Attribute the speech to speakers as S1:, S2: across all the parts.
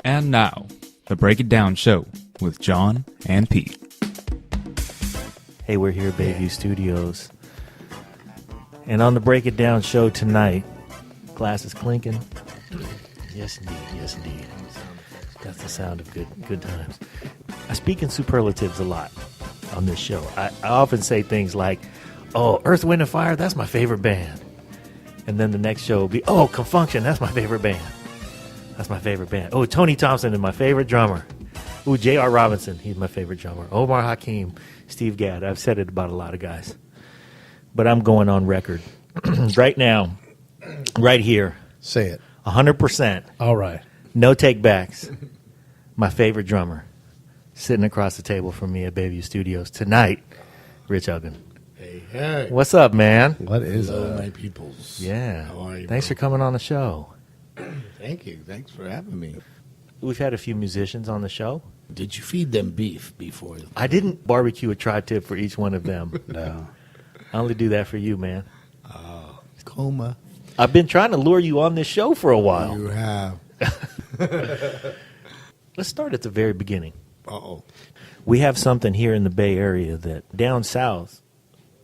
S1: And now, the Break It Down Show with John and Pete.
S2: Hey, we're here at Bayview Studios. And on the Break It Down Show tonight, glasses clinking. Yes, indeed. Yes, indeed. That's the sound of good times. I speak in superlatives a lot on this show. I often say things like, oh, Earth, Wind, and Fire, that's my favorite band. And then the next show will be, oh, Confunction, that's my favorite band. That's my favorite band. Oh, Tony Thompson is my favorite drummer. Ooh, J.R. Robinson, he's my favorite drummer. Omar Hakim, Steve Gadd. I've said it about a lot of guys. But I'm going on record right now, right here.
S3: Say it.
S2: 100%.
S3: All right.
S2: No take-backs. My favorite drummer sitting across the table from me at Bayview Studios tonight, Rich Aguon.
S4: Hey.
S2: What's up, man?
S3: What is
S4: Hello, my peoples.
S2: Yeah.
S4: How are you?
S2: Thanks for coming on the show.
S4: Thank you. Thanks for having me.
S2: We've had a few musicians on the show.
S4: Did you feed them beef before?
S2: I didn't barbecue a tri-tip for each one of them.
S3: No.
S2: I only do that for you, man.
S4: Coma.
S2: I've been trying to lure you on this show for a while.
S4: You have.
S2: Let's start at the very beginning.
S4: Uh-oh.
S2: We have something here in the Bay Area that down south,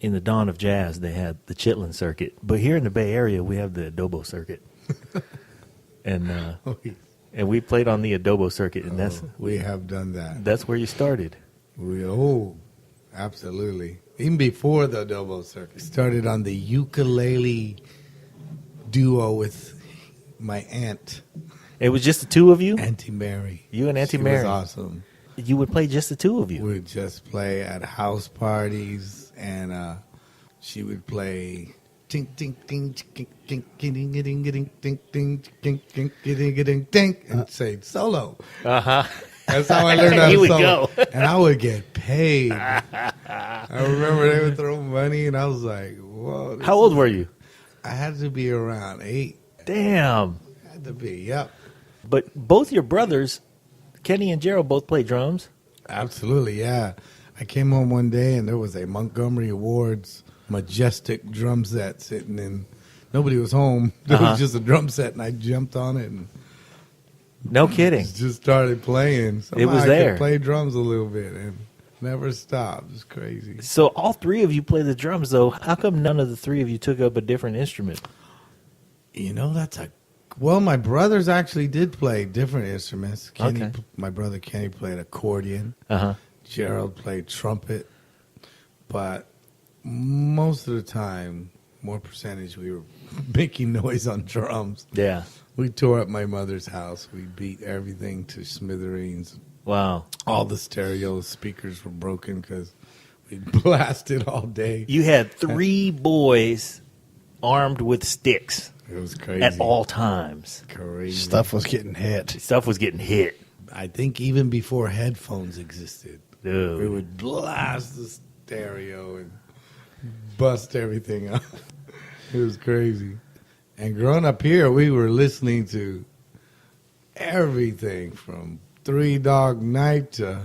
S2: in the dawn of jazz, they had the Chitlin circuit. But here in the Bay Area, we have the adobo circuit. And we played on the adobo circuit, and
S4: we have done that.
S2: that's where you started.
S4: Absolutely. Even before the adobo circuit. Started on the ukulele duo with my aunt,
S2: It was just the two of you?
S4: Auntie Mary.
S2: You and Auntie
S4: She
S2: Mary.
S4: was awesome.
S2: You would play just the two of you?
S4: We would just play at house parties, and she would play tink tink tink tink tink ding ding ding tink tink tink tink ding ding ding and say solo.
S2: Uh-huh.
S4: That's how I learned how
S2: Here
S4: to
S2: we
S4: solo.
S2: go.
S4: And I would get paid. I remember they would throw money, and I was like, whoa.
S2: How old were you?
S4: I had to be around 8.
S2: Damn.
S4: Had to be, yep.
S2: But both your brothers, Kenny and Gerald, both play drums.
S4: Absolutely, yeah. I came home one day, and there was a Montgomery Awards majestic drum set sitting in. Nobody was home. There was just a drum set, and I jumped on it and
S2: No kidding.
S4: just started playing. Somehow
S2: was
S4: I
S2: there.
S4: could play drums a little bit and never stopped. It's crazy.
S2: So all three of you play the drums, though. How come none of the three of you took up a different instrument?
S4: You know, well, my brothers actually did play different instruments.
S2: Okay.
S4: My brother Kenny played accordion.
S2: Uh-huh.
S4: Gerald played trumpet. But most of the time, more percentage, we were making noise on drums.
S2: Yeah.
S4: We tore up my mother's house. We beat everything to smithereens.
S2: Wow.
S4: All the stereo speakers were broken because we blasted all day.
S2: You had 3 boys armed with sticks
S4: It was crazy.
S2: at all times.
S4: Crazy.
S3: Stuff was getting hit.
S2: Stuff was getting hit.
S4: I think even before headphones existed,
S2: Dude.
S4: we would blast the stereo and bust everything up. It was crazy. And growing up here, we were listening to everything from Three Dog Night to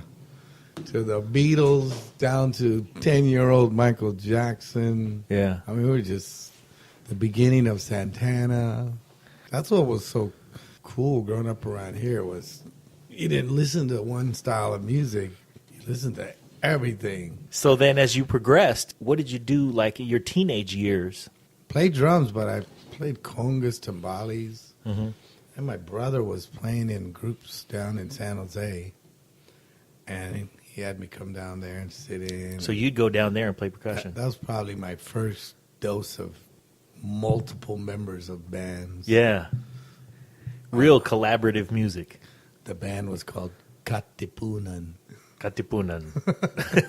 S4: the Beatles down to 10-year-old Michael Jackson.
S2: Yeah.
S4: I mean, we were just the beginning of Santana. That's what was so cool growing up around here was you didn't listen to one style of music. You listened to everything.
S2: So then as you progressed, what did you do like in your teenage years?
S4: Played drums, but I played congas, timbales.
S2: Mm-hmm.
S4: And my brother was playing in groups down in San Jose. And he had me come down there and sit in.
S2: So you'd go down there and play percussion.
S4: That was probably my first dose of multiple members of bands.
S2: Yeah. Real collaborative music.
S4: The band was called Katipunan.
S2: Katipunan.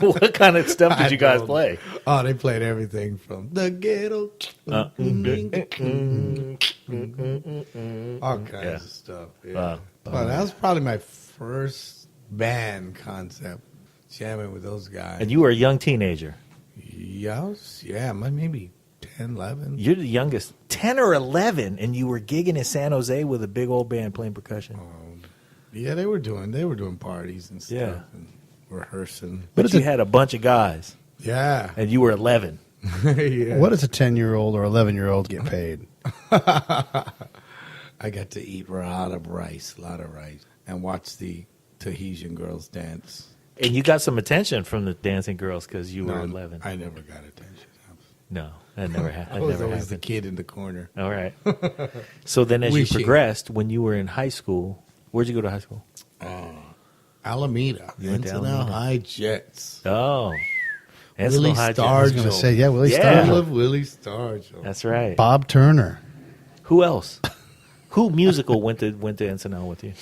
S2: What kind of stuff did you guys
S4: don't-
S2: play?
S4: Oh, they played everything from the ghetto. All kinds
S2: Yeah.
S4: of stuff. Yeah.
S2: Wow.
S4: Well, that was probably my first band concept, jamming with those guys.
S2: And you were a young teenager.
S4: Maybe 10, 11.
S2: You're the youngest. 10 or 11, and you were gigging in San Jose with a big old band playing percussion.
S4: Yeah, they were doing parties and stuff
S2: Yeah.
S4: and rehearsing.
S2: But you had a bunch of guys,
S4: Yeah.
S2: and you were 11.
S4: Yeah.
S3: What does a 10-year-old or 11-year-old get paid?
S4: I got to eat a lot of rice, and watch the Tahitian girls dance.
S2: And you got some attention from the dancing girls because you were
S4: No,
S2: 11.
S4: I never got attention.
S2: No, that never happened.
S4: I was always the kid in the corner.
S2: All right. So then as
S4: Wishing.
S2: you progressed, when you were in high school, where'd you go to high school?
S4: Alameda.
S2: You went to
S4: Ensenada
S2: Alameda.
S4: High Jets.
S2: Oh.
S4: Willie
S2: High
S4: Stargell.
S3: I was going to say, yeah, Willie
S2: Yeah.
S4: I
S3: Stargell.
S4: love Willie Stargell.
S2: That's right.
S3: Bob Turner.
S2: Who else? Who musical went to Ensenada with you?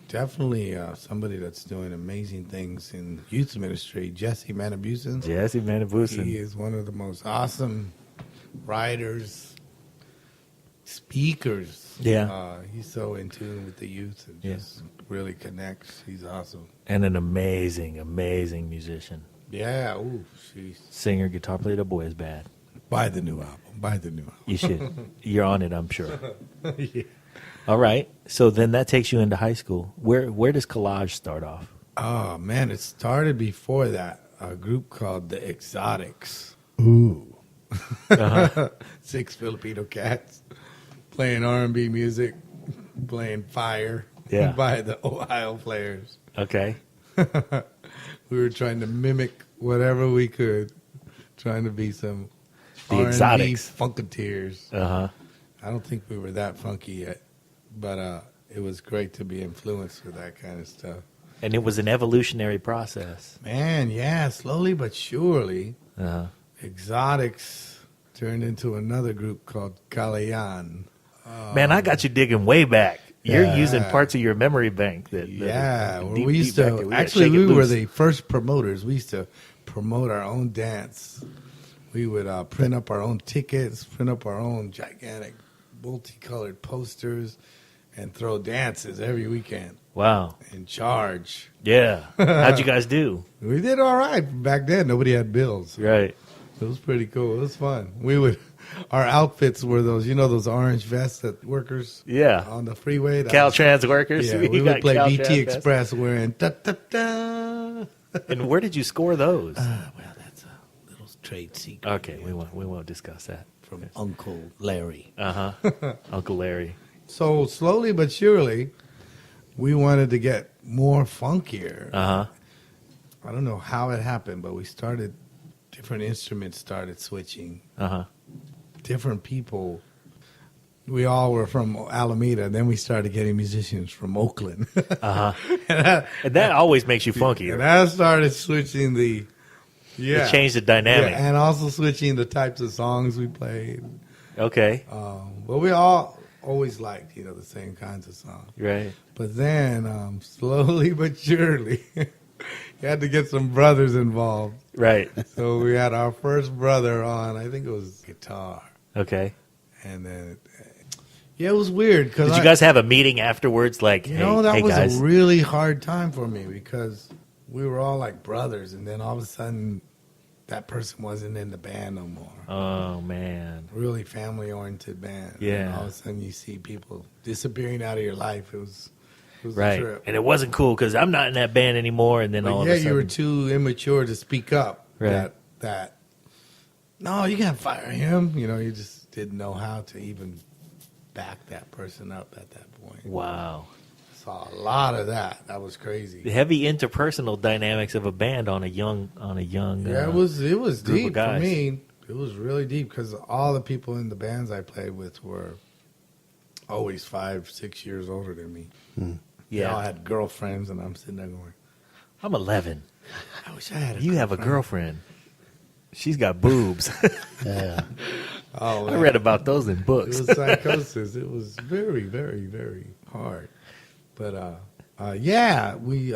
S4: Definitely somebody that's doing amazing things in youth ministry, Jesse Manabusen.
S2: Jesse Manabusen.
S4: He is one of the most awesome writers, speakers.
S2: Yeah.
S4: He's so in tune with the youth and just really connects. He's awesome.
S2: And an amazing, amazing musician.
S4: Yeah, ooh, she's
S2: Singer, guitar player, the boy is bad.
S4: buy the new album.
S2: You should. You're on it, I'm sure.
S4: Yeah.
S2: All right. So then that takes you into high school. Where does collage start off?
S4: Oh man, it started before that. A group called the Exotics.
S3: Ooh.
S4: 6 Filipino cats playing R&B music, playing Fire
S2: Yeah.
S4: by the Ohio Players.
S2: Okay.
S4: We were trying to mimic whatever we could, trying to be some
S2: The
S4: R&B
S2: Exotics.
S4: funketeers.
S2: Uh-huh.
S4: I don't think we were that funky yet, but it was great to be influenced with that kind of stuff.
S2: And it was an evolutionary process.
S4: Man, yeah, slowly but surely,
S2: Uh-huh.
S4: Exotics turned into another group called Calayan.
S2: Man, I got you digging way back. You're
S4: Yeah.
S2: using parts of your memory bank.
S4: Yeah, well,
S2: deep,
S4: we used
S2: deep back
S4: to
S2: there.
S4: actually
S2: gotta shake it
S4: we were
S2: loose.
S4: the first promoters. We used to promote our own dance. We would print up our own tickets, print up our own gigantic multicolored posters, and throw dances every weekend
S2: Wow.
S4: and charge.
S2: Yeah. How'd you guys do?
S4: We did all right back then. Nobody had bills.
S2: Right.
S4: It was pretty cool. It was fun. Our outfits were those, those orange vests that workers
S2: Yeah.
S4: on the freeway. That
S2: Caltrans workers.
S4: Yeah,
S2: You
S4: we
S2: got
S4: would play
S2: Caltrans
S4: BT
S2: vests.
S4: Express wearing da-da-da.
S2: And where did you score those?
S4: Well, that's a little trade secret.
S2: Okay, we won't discuss that.
S4: From Uncle Larry.
S2: Uh-huh. Uncle Larry.
S4: So slowly but surely, we wanted to get more funkier.
S2: Uh-huh.
S4: I don't know how it happened, but different instruments started switching.
S2: Uh-huh.
S4: Different people. We all were from Alameda. Then we started getting musicians from Oakland.
S2: Uh-huh. And that always makes you funkier.
S4: And I started switching
S2: It changed the dynamic.
S4: Yeah, and also switching the types of songs we played.
S2: Okay.
S4: But we all always liked, the same kinds of songs.
S2: Right.
S4: But then, slowly but surely, you had to get some brothers involved.
S2: Right.
S4: So we had our first brother on, I think it was guitar.
S2: Okay.
S4: And then, it was weird. Cause
S2: Did you guys have a meeting afterwards? Like, hey,
S4: that
S2: hey
S4: was
S2: guys.
S4: a really hard time for me because we were all like brothers. And then all of a sudden, that person wasn't in the band no more.
S2: Oh, man.
S4: Really family-oriented band.
S2: Yeah.
S4: And all of a sudden, you see people disappearing out of your life. It was a
S2: Right.
S4: trip.
S2: And it wasn't cool because I'm not in that band anymore. And then all of
S4: But
S2: a sudden.
S4: you were too immature to speak up.
S2: Right.
S4: That no, you can't fire him. You just didn't know how to even back that person up at that point.
S2: Wow.
S4: Saw a lot of that. That was crazy.
S2: The heavy interpersonal dynamics of a band on a young.
S4: Yeah, it was
S2: group of
S4: deep for
S2: guys.
S4: me. It was really deep because all the people in the bands I played with were always 5-6 years older than me. They all
S2: Yeah.
S4: had girlfriends, and I'm sitting there going,
S2: I'm 11.
S4: I wish I had a
S2: You have a girlfriend. She's got boobs.
S3: Yeah.
S4: Oh,
S2: I
S4: man.
S2: read about those in
S4: It
S2: books.
S4: was psychosis. It was very, very, very hard. But we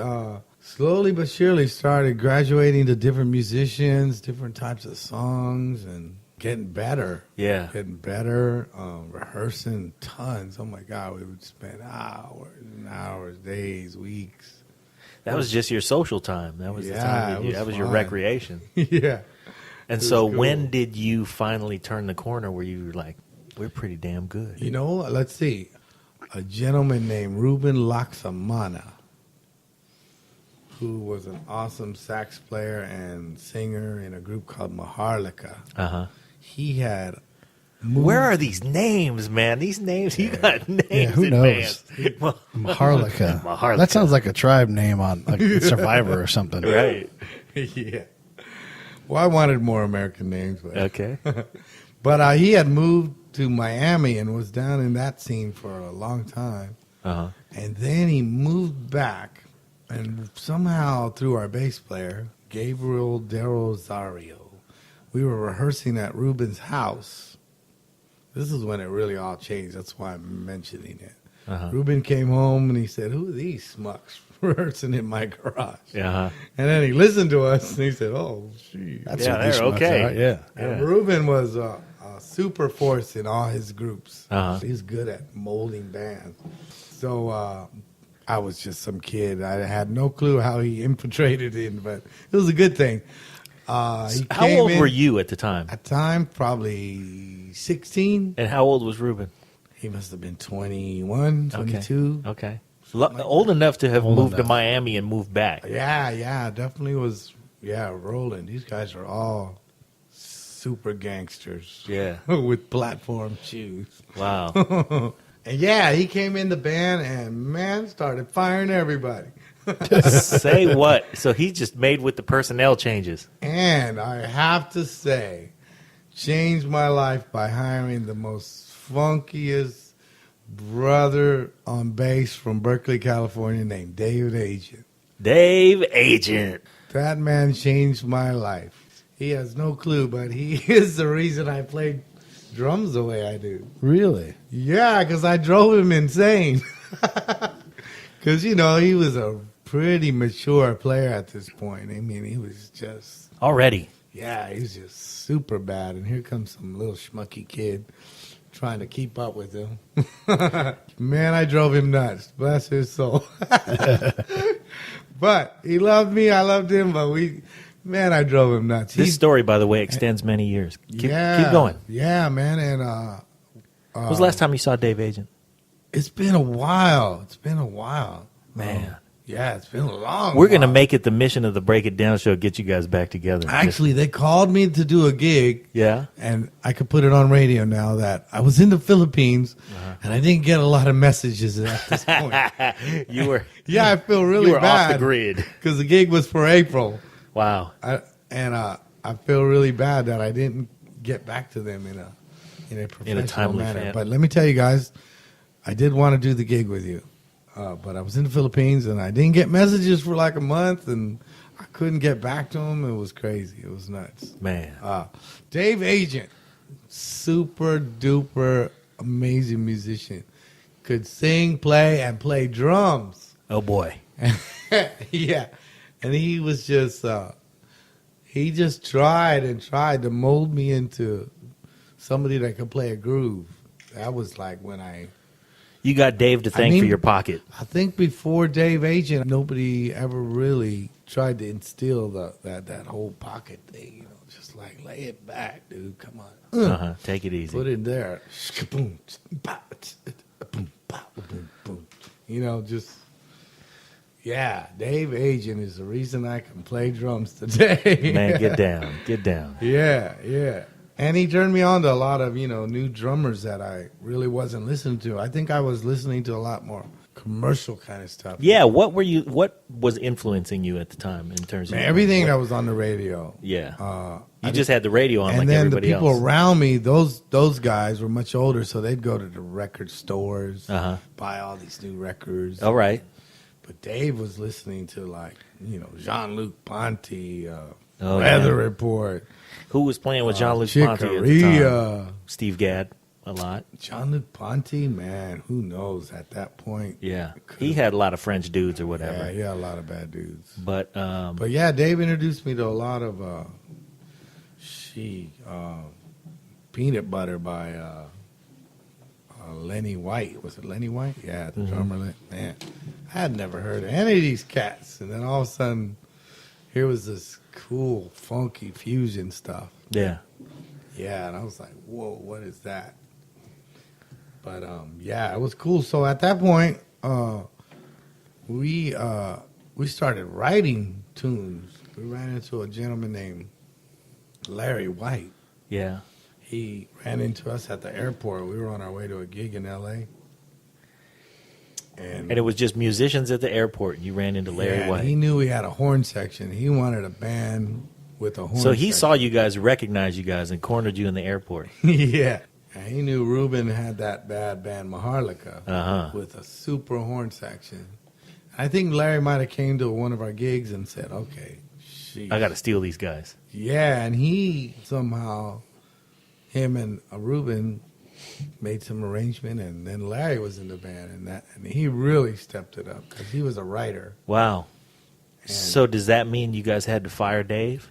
S4: slowly but surely started graduating to different musicians, different types of songs, and getting better.
S2: Yeah.
S4: Getting better, rehearsing tons. Oh my God, we would spend hours and hours, days, weeks.
S2: That was just your social time. That was the
S4: Yeah,
S2: time.
S4: it was
S2: That was your
S4: fun.
S2: recreation.
S4: Yeah.
S2: And
S4: It
S2: so,
S4: was cool.
S2: when did you finally turn the corner where you were like, "We're pretty damn good"?
S4: Let's see. A gentleman named Ruben Laxamana, who was an awesome sax player and singer in a group called Maharlika.
S2: Uh huh.
S4: He had
S2: Where are these names, man? These names, you got names.
S3: Yeah, who
S2: in
S3: knows?
S2: bands.
S3: Maharlika.
S2: Maharlika.
S3: That sounds like a tribe name on like Survivor or something.
S2: Right.
S4: Yeah. Well, I wanted more American names. But,
S2: Okay.
S4: but he had moved to Miami and was down in that scene for a long time.
S2: Uh-huh.
S4: And then he moved back, and somehow through our bass player, Gabriel De Rosario, we were rehearsing at Ruben's house. This is when it really all changed. That's why I'm mentioning it.
S2: Uh-huh.
S4: Ruben came home and he said, "Who are these smucks rehearsing in my garage?"
S2: Uh-huh.
S4: And then he listened to us and he said, "Oh, gee."
S3: That's
S2: Yeah,
S3: what these
S2: they're
S3: schmucks
S2: okay.
S3: are. Yeah.
S4: And Ruben was a super force in all his groups.
S2: Uh-huh.
S4: He's good at molding bands. So I was just some kid. I had no clue how he infiltrated in, but it was a good thing.
S2: How old were you at the time?
S4: At the time, probably 16.
S2: And how old was Ruben?
S4: He must have been 21, 22.
S2: Okay. Old enough to have
S3: Old
S2: moved to
S3: enough.
S2: Miami and moved back.
S4: Yeah, definitely was, rolling. These guys are all super gangsters.
S2: Yeah.
S4: With platform shoes.
S2: Wow.
S4: And yeah, he came in the band and, man, started firing everybody.
S2: Say what? So he just made with the personnel changes.
S4: And I have to say, changed my life by hiring the most funkiest brother on bass from Berkeley, California, named David Agent.
S2: Dave Agent.
S4: That man changed my life. He has no clue, but he is the reason I played drums the way I do.
S3: Really?
S4: Yeah, because I drove him insane. Because, he was a pretty mature player at this point. I mean, he was just,
S2: Already.
S4: yeah, he was just super bad. And here comes some little schmucky kid trying to keep up with him. Man, I drove him nuts. Bless his soul. But he loved me. I loved him. But I drove him nuts.
S2: This story, by the way, extends many years. Keep going.
S4: Yeah, man. And
S2: When was the last time you saw Dave Agent?
S4: it's been a while.
S2: Man.
S4: Yeah, it's been a long
S2: We're going to
S4: while.
S2: make it the mission of the Break It Down show, get you guys back together.
S4: Actually, they called me to do a gig.
S2: Yeah?
S4: And I could put it on radio now that I was in the Philippines and I didn't get a lot of messages at this point.
S2: You were
S4: Yeah, I feel really
S2: you were
S4: bad.
S2: off the grid.
S4: Because the gig was for April.
S2: Wow.
S4: I feel really bad that I didn't get back to them in a professional
S2: timely
S4: manner.
S2: fashion.
S4: But let me tell you guys, I did want to do the gig with you. But I was in the Philippines and I didn't get messages for like a month and I couldn't get back to them. It was crazy. It was nuts.
S2: Man.
S4: Dave Agent, super duper amazing musician. Could sing, play, and play drums.
S2: Oh, boy.
S4: Yeah. And he was just, he just tried to mold me into somebody that could play a groove. That was like when
S2: You got Dave to thank for your pocket.
S4: I think before Dave Agent, nobody ever really tried to instill that whole pocket thing. Just like lay it back, dude. Come on,
S2: Take it easy.
S4: put it there. Just yeah. Dave Agent is the reason I can play drums today.
S2: Man, get down. Get down.
S4: Yeah. And he turned me on to a lot of, new drummers that I really wasn't listening to. I think I was listening to a lot more commercial kind of stuff.
S2: Yeah, what was influencing you at the time in terms of
S4: Everything that was on the radio.
S2: Yeah. You just had the radio on
S4: And
S2: like
S4: then the
S2: everybody
S4: people
S2: else.
S4: around me, those guys were much older, so they'd go to the record stores, buy all these new records.
S2: All right.
S4: But Dave was listening to Jean-Luc Ponty,
S2: Oh,
S4: Weather
S2: yeah.
S4: Report.
S2: Who was playing with Jean-Luc Ponty at the time?
S4: Chicoria.
S2: Steve Gadd a lot.
S4: Jean-Luc Ponty, man, who knows at that point?
S2: Yeah. He had a lot of French dudes or
S4: Yeah,
S2: whatever.
S4: he had a lot of bad dudes.
S2: But
S4: But yeah, Dave introduced me to a lot of Peanut Butter by Lenny White. Was it Lenny White? Yeah, the drummer. Man, I had never heard of any of these cats. And then all of a sudden, here was this cool, funky fusion stuff.
S2: yeah.
S4: Yeah, and I was like, whoa, what is that? But yeah, it was cool. So at that point, we started writing tunes. We ran into a gentleman named Larry White.
S2: Yeah.
S4: he ran into us at the airport. We were on our way to a gig in L.A.
S2: And it was just musicians at the airport, and you ran into Larry
S4: and
S2: White.
S4: he knew we had a horn section. He wanted a band with a horn
S2: So he
S4: section.
S2: saw you guys, recognized you guys, and cornered you in the airport.
S4: Yeah. And he knew Ruben had that bad band Maharlika
S2: Uh-huh.
S4: with a super horn section. I think Larry might have came to one of our gigs and said, okay,
S2: I got to steal these guys.
S4: Yeah, and he somehow, him and Ruben made some arrangement, and then Larry was in the band, and he really stepped it up because he was a writer.
S2: Wow.
S4: And,
S2: So does that mean you guys had to fire Dave?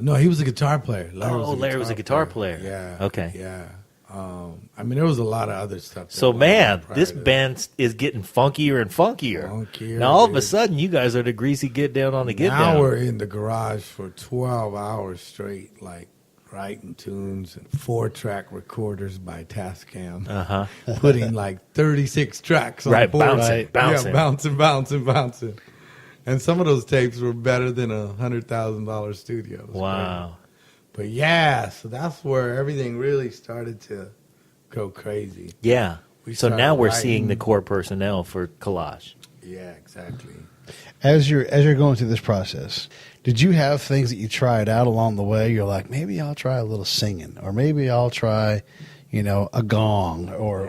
S4: no, he was a guitar player.
S2: Larry was a guitar player.
S4: Yeah.
S2: Okay.
S4: Yeah. I mean, there was a lot of other stuff. that
S2: So,
S4: went on
S2: man,
S4: prior
S2: this
S4: to that.
S2: band is getting funkier and funkier.
S4: Funkier,
S2: Now, all of a
S4: dude.
S2: sudden, you guys are the greasy get down on the get
S4: Now
S2: down.
S4: we're in the garage for 12 hours straight, like writing tunes and 4-track recorders by Tascam,
S2: Uh-huh.
S4: putting like 36 tracks on
S2: Right,
S4: board.
S2: bouncing, bouncing.
S4: Yeah, bouncing. And some of those tapes were better than $100,000 studio. It was
S2: Wow.
S4: crazy. But yeah, so that's where everything really started to go crazy.
S2: Yeah.
S4: We
S2: So
S4: started
S2: now we're
S4: writing-
S2: seeing the core personnel for Collage.
S4: Yeah, exactly.
S3: As you're going through this process, did you have things that you tried out along the way? You're like, maybe I'll try a little singing, or maybe I'll try, a gong, or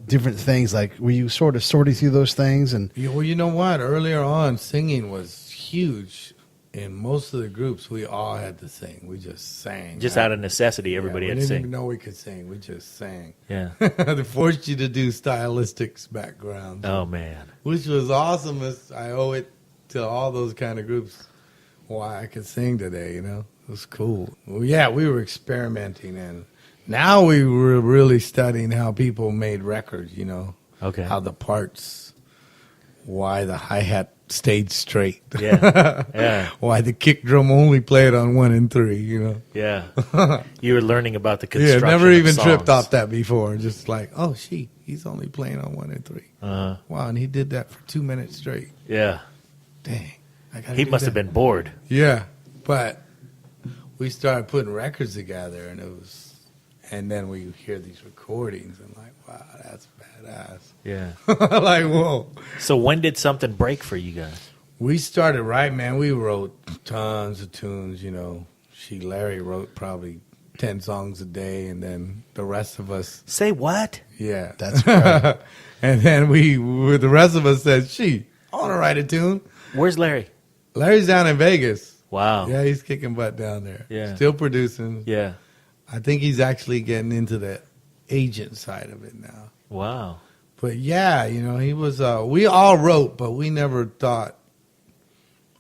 S3: different things. Like, were you sort of sorting through those things? And
S4: Yeah, well, you know what? Earlier on, singing was huge. In most of the groups, we all had to sing. We just sang.
S2: Just out of necessity, everybody
S4: we
S2: had to
S4: didn't
S2: sing.
S4: even know we could sing. We just sang.
S2: Yeah.
S4: They forced you to do stylistics backgrounds,
S2: Oh, man.
S4: which was awesome. I owe it to all those kind of groups why I could sing today, It was cool. Well, yeah, we were experimenting, and now we were really studying how people made records,
S2: Okay.
S4: how the parts, why the hi-hat stayed straight.
S2: Yeah. Yeah.
S4: Why the kick drum only played on 1 and 3,
S2: Yeah. You were learning about the
S4: Yeah,
S2: construction
S4: never
S2: of
S4: even
S2: songs.
S4: tripped off that before. Just like, oh, he's only playing on 1 and 3.
S2: Uh-huh.
S4: Wow, and he did that for 2 minutes straight.
S2: Yeah.
S4: Dang. I gotta
S2: He
S4: do
S2: must have
S4: that.
S2: been bored.
S4: Yeah, but we started putting records together, and then we hear these recordings, and like, wow, that's badass.
S2: Yeah.
S4: Like, whoa.
S2: So when did something break for you guys?
S4: We started right, man. We wrote tons of tunes, Larry wrote probably 10 songs a day, and then the rest of us,
S2: Say what?
S4: yeah.
S3: that's right.
S4: And then the rest of us said, I want to write a tune.
S2: Where's Larry?
S4: Larry's down in Vegas.
S2: Wow.
S4: Yeah, he's kicking butt down there.
S2: Yeah.
S4: Still producing.
S2: Yeah.
S4: I think he's actually getting into the agent side of it now.
S2: Wow.
S4: But yeah, he was, we all wrote, but we never thought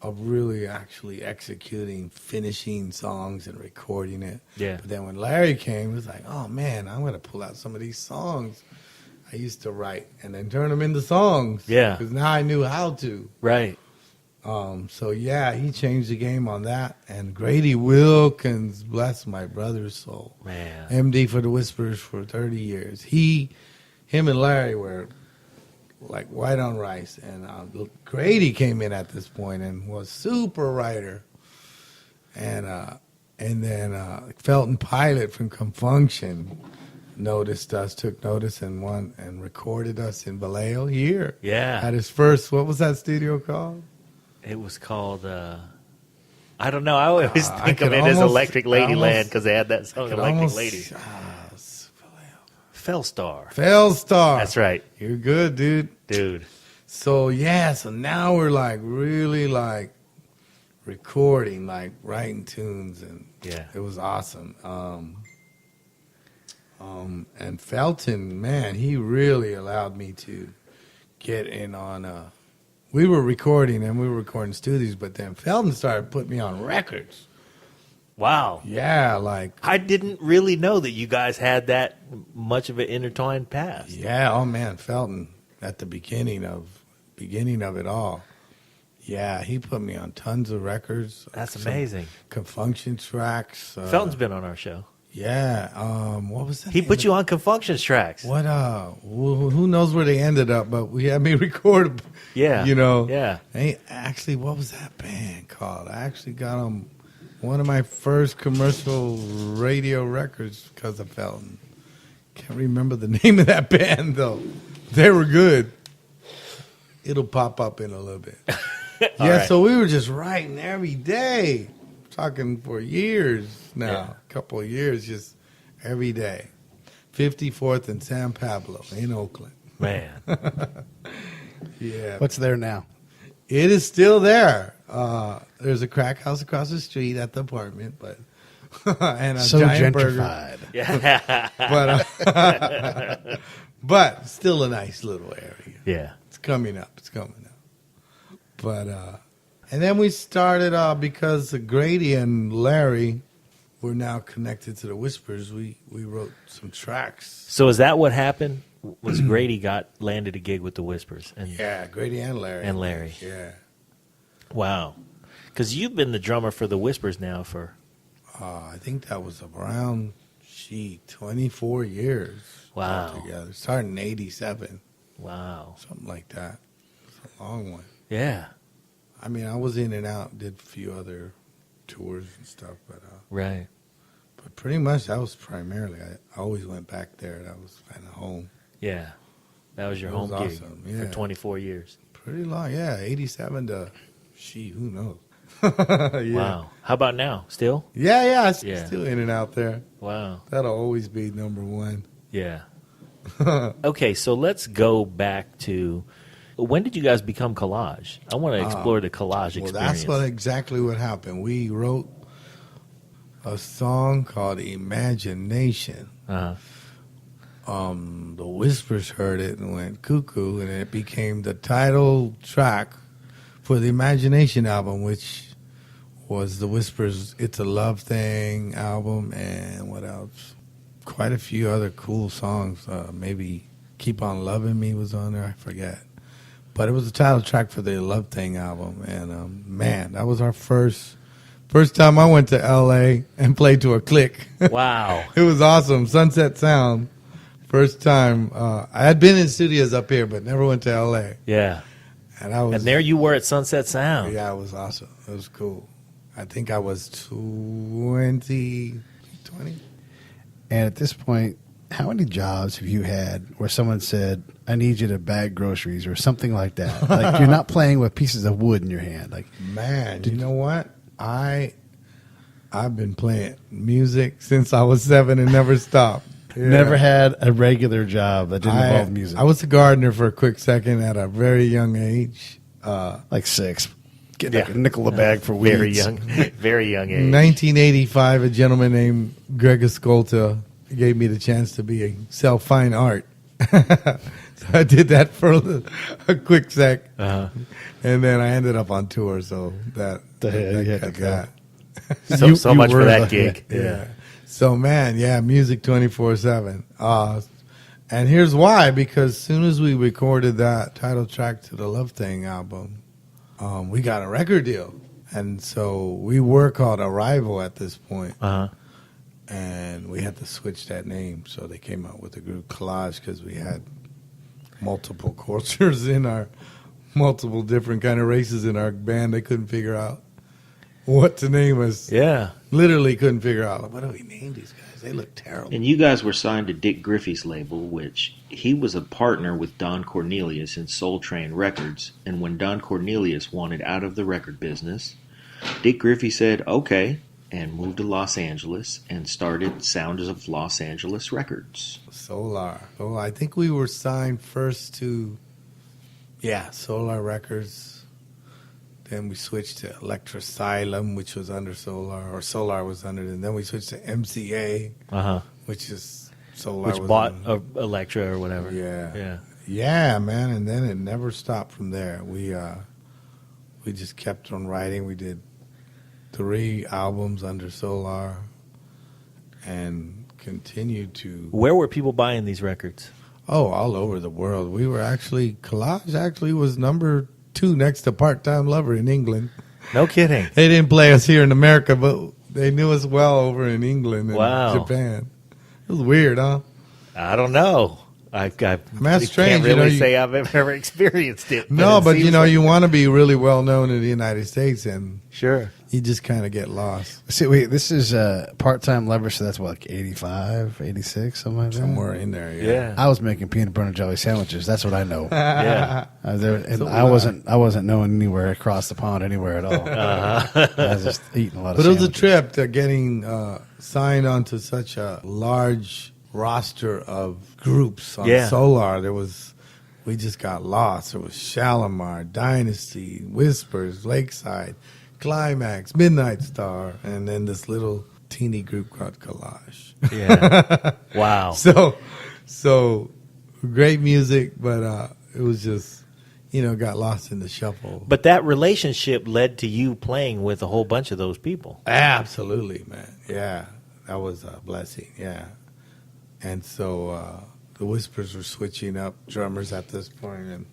S4: of really actually executing, finishing songs and recording it.
S2: Yeah.
S4: But then when Larry came, it was like, oh man, I'm going to pull out some of these songs I used to write and then turn them into songs.
S2: Yeah.
S4: Because now I knew how to.
S2: Right.
S4: So yeah, he changed the game on that. And Grady Wilkins, bless my brother's soul.
S2: Man.
S4: MD for the Whispers for 30 years. Him and Larry were like white on rice. And Grady came in at this point and was super writer. And then Felton Pilot from Confunction noticed us, took notice, and recorded us in Vallejo here.
S2: Yeah.
S4: At his first, what was that studio called?
S2: It was called, I don't know. I always
S4: I
S2: think of
S4: could
S2: it as
S4: almost-
S2: Electric
S4: I
S2: Ladyland
S4: almost-
S2: because they had that song,
S4: Could
S2: Electric
S4: almost-
S2: Lady. Fellstar.
S4: Fellstar.
S2: That's right,
S4: You're good, dude.
S2: dude.
S4: So now we're like really like recording, like writing tunes, and
S2: Yeah.
S4: it was awesome. And Felton, man, he really allowed me to get in on. We were recording studios, but then Felton started putting me on records.
S2: Wow.
S4: Yeah, like
S2: I didn't really know that you guys had that much of an intertwined past.
S4: yeah. Oh man, Felton at the beginning of it all. Yeah, he put me on tons of records.
S2: That's
S4: some
S2: amazing.
S4: Confunction tracks.
S2: Felton's been on our show.
S4: Yeah. What was that?
S2: He put you on Confunctions tracks.
S4: What? Who knows where they ended up? But we had me record.
S2: Yeah.
S4: You know.
S2: Yeah.
S4: Hey, actually, what was that band called? I actually got them one of my first commercial radio records because of Felton. Can't remember the name of that band, though. They were good. It'll pop up in a little bit. Yeah,
S2: right.
S4: so we were just writing every day. Talking for years now, a couple of years, just every day. 54th and San Pablo in Oakland.
S2: Man.
S4: Yeah.
S3: What's there now?
S4: It is still there. There's a crack house across the street at the apartment, but and a
S3: So
S4: giant burger.
S3: gentrified.
S2: Yeah.
S4: But still a nice little area.
S2: Yeah.
S4: It's coming up. But and then we started because Grady and Larry were now connected to the Whispers. We wrote some tracks.
S2: So is that what happened? Was Grady landed a gig with the Whispers? And
S4: Yeah, Grady and Larry.
S2: And Larry.
S4: Yeah.
S2: Wow. Because you've been the drummer for the Whispers now for...
S4: I think that was around, 24 years.
S2: Wow.
S4: Altogether. Started in 87.
S2: Wow.
S4: Something like that. It's a long one.
S2: Yeah.
S4: I mean, I was in and out, did a few other tours and stuff, but
S2: Right.
S4: but pretty much that was primarily. I always went back there. That was kind of home.
S2: Yeah. That was your
S4: It was
S2: home gig
S4: awesome, yeah.
S2: for 24 years.
S4: Pretty long, yeah. 87 to, who knows? Yeah.
S2: Wow. How about now? Still?
S4: Yeah.
S2: Yeah.
S4: Still in and out there.
S2: Wow.
S4: That'll always be number one.
S2: Yeah. Okay, so let's go back to... When did you guys become Collage? I want to explore the Collage
S4: Well,
S2: experience.
S4: that's exactly what happened. We wrote a song called Imagination.
S2: Uh-huh.
S4: The Whispers heard it and went cuckoo, and it became the title track for the Imagination album, which was the Whispers' It's a Love Thing album, and what else? Quite a few other cool songs. Maybe Keep On Loving Me was on there, I forget. But it was the title track for the Love Thing album, and man, that was our first time I went to L.A. and played to a click.
S2: Wow.
S4: It was awesome. Sunset Sound. First time. I had been in studios up here, but never went to L.A.
S2: Yeah.
S4: And I was.
S2: And there you were at Sunset Sound.
S4: Yeah, it was awesome. It was cool. I think I was 20.
S3: And at this point, how many jobs have you had where someone said, I need you to bag groceries or something like that? Like you're not playing with pieces of wood in your hand. Like,
S4: Man, you know what? I've been playing music since I was 7 and never stopped. Yeah.
S3: never had a regular job that didn't involve music.
S4: I was a gardener for a quick second at a very young age.
S3: Like 6. Getting like a nickel a bag for weeds.
S2: Very young age.
S4: 1985, a gentleman named Greg Escolta gave me the chance to sell fine art. So I did that for a quick sec.
S2: Uh-huh.
S4: And then I ended up on tour, so that
S3: You had to
S4: cut
S3: go.
S4: that.
S2: So much for
S3: were
S2: that
S3: the-
S2: gig.
S4: Yeah. So, man, music 24/7. And here's why, because as soon as we recorded that title track to the Love Thing album, we got a record deal. And so we were called Arrival at this point.
S2: Uh-huh.
S4: And we had to switch that name. So they came out with the group Collage because we had multiple cultures in our, multiple different kind of races in our band. They couldn't figure out what to name us.
S2: Yeah.
S4: Literally couldn't figure out, what do we name these guys? They look terrible.
S5: And you guys were signed to Dick Griffey's label, which he was a partner with Don Cornelius in Soul Train Records. And when Don Cornelius wanted out of the record business, Dick Griffey said, okay, and moved to Los Angeles and started Sounds of Los Angeles Records.
S4: Solar. So I think we were signed first to, Solar Records. Then we switched to Electrosylum, which was under Solar, or Solar was under it. And then we switched to MCA,
S2: Uh-huh.
S4: which is Solar.
S2: Which
S4: was
S2: bought
S4: under.
S2: Elektra or whatever.
S4: Yeah.
S2: Yeah.
S4: Man. And then it never stopped from there. We just kept on writing. We did 3 albums under Solar and continued to.
S2: Where were people buying these records?
S4: Oh, all over the world. We were Collage actually was number 2 next to Part-Time Lover in England.
S2: No kidding.
S4: They didn't play us here in America, but they knew us well over in England and
S2: Wow.
S4: Japan. It was weird, huh?
S2: I don't know. I
S4: that's strange,
S2: can't really
S4: you
S2: say I've ever experienced it.
S4: No,
S2: it
S4: but
S2: seems
S4: you
S2: like-
S4: want to be really well known in the United States, and
S2: Sure.
S4: you just kind of get lost
S3: See, wait, this is part-time lever, so that's what, like 85, 86, something like that?
S4: somewhere in there.
S2: Yeah.
S3: I was making peanut butter and jelly sandwiches. That's what I know.
S2: Yeah.
S3: And
S4: So
S3: I wasn't knowing anywhere across the pond anywhere at all. I was just eating a lot of
S4: But it was a
S3: sandwiches.
S4: trip to getting signed onto such a large roster of groups on
S2: Yeah.
S4: Solar. We just got lost. There was Shalimar, Dynasty, Whispers, Lakeside, Climax, Midnight Star, and then this little teeny group called Collage.
S2: Yeah. Wow.
S4: So great music, but it was just, got lost in the shuffle.
S2: But that relationship led to you playing with a whole bunch of those people.
S4: Absolutely, man. Yeah, that was a blessing. Yeah. And so the Whispers were switching up drummers at this point, and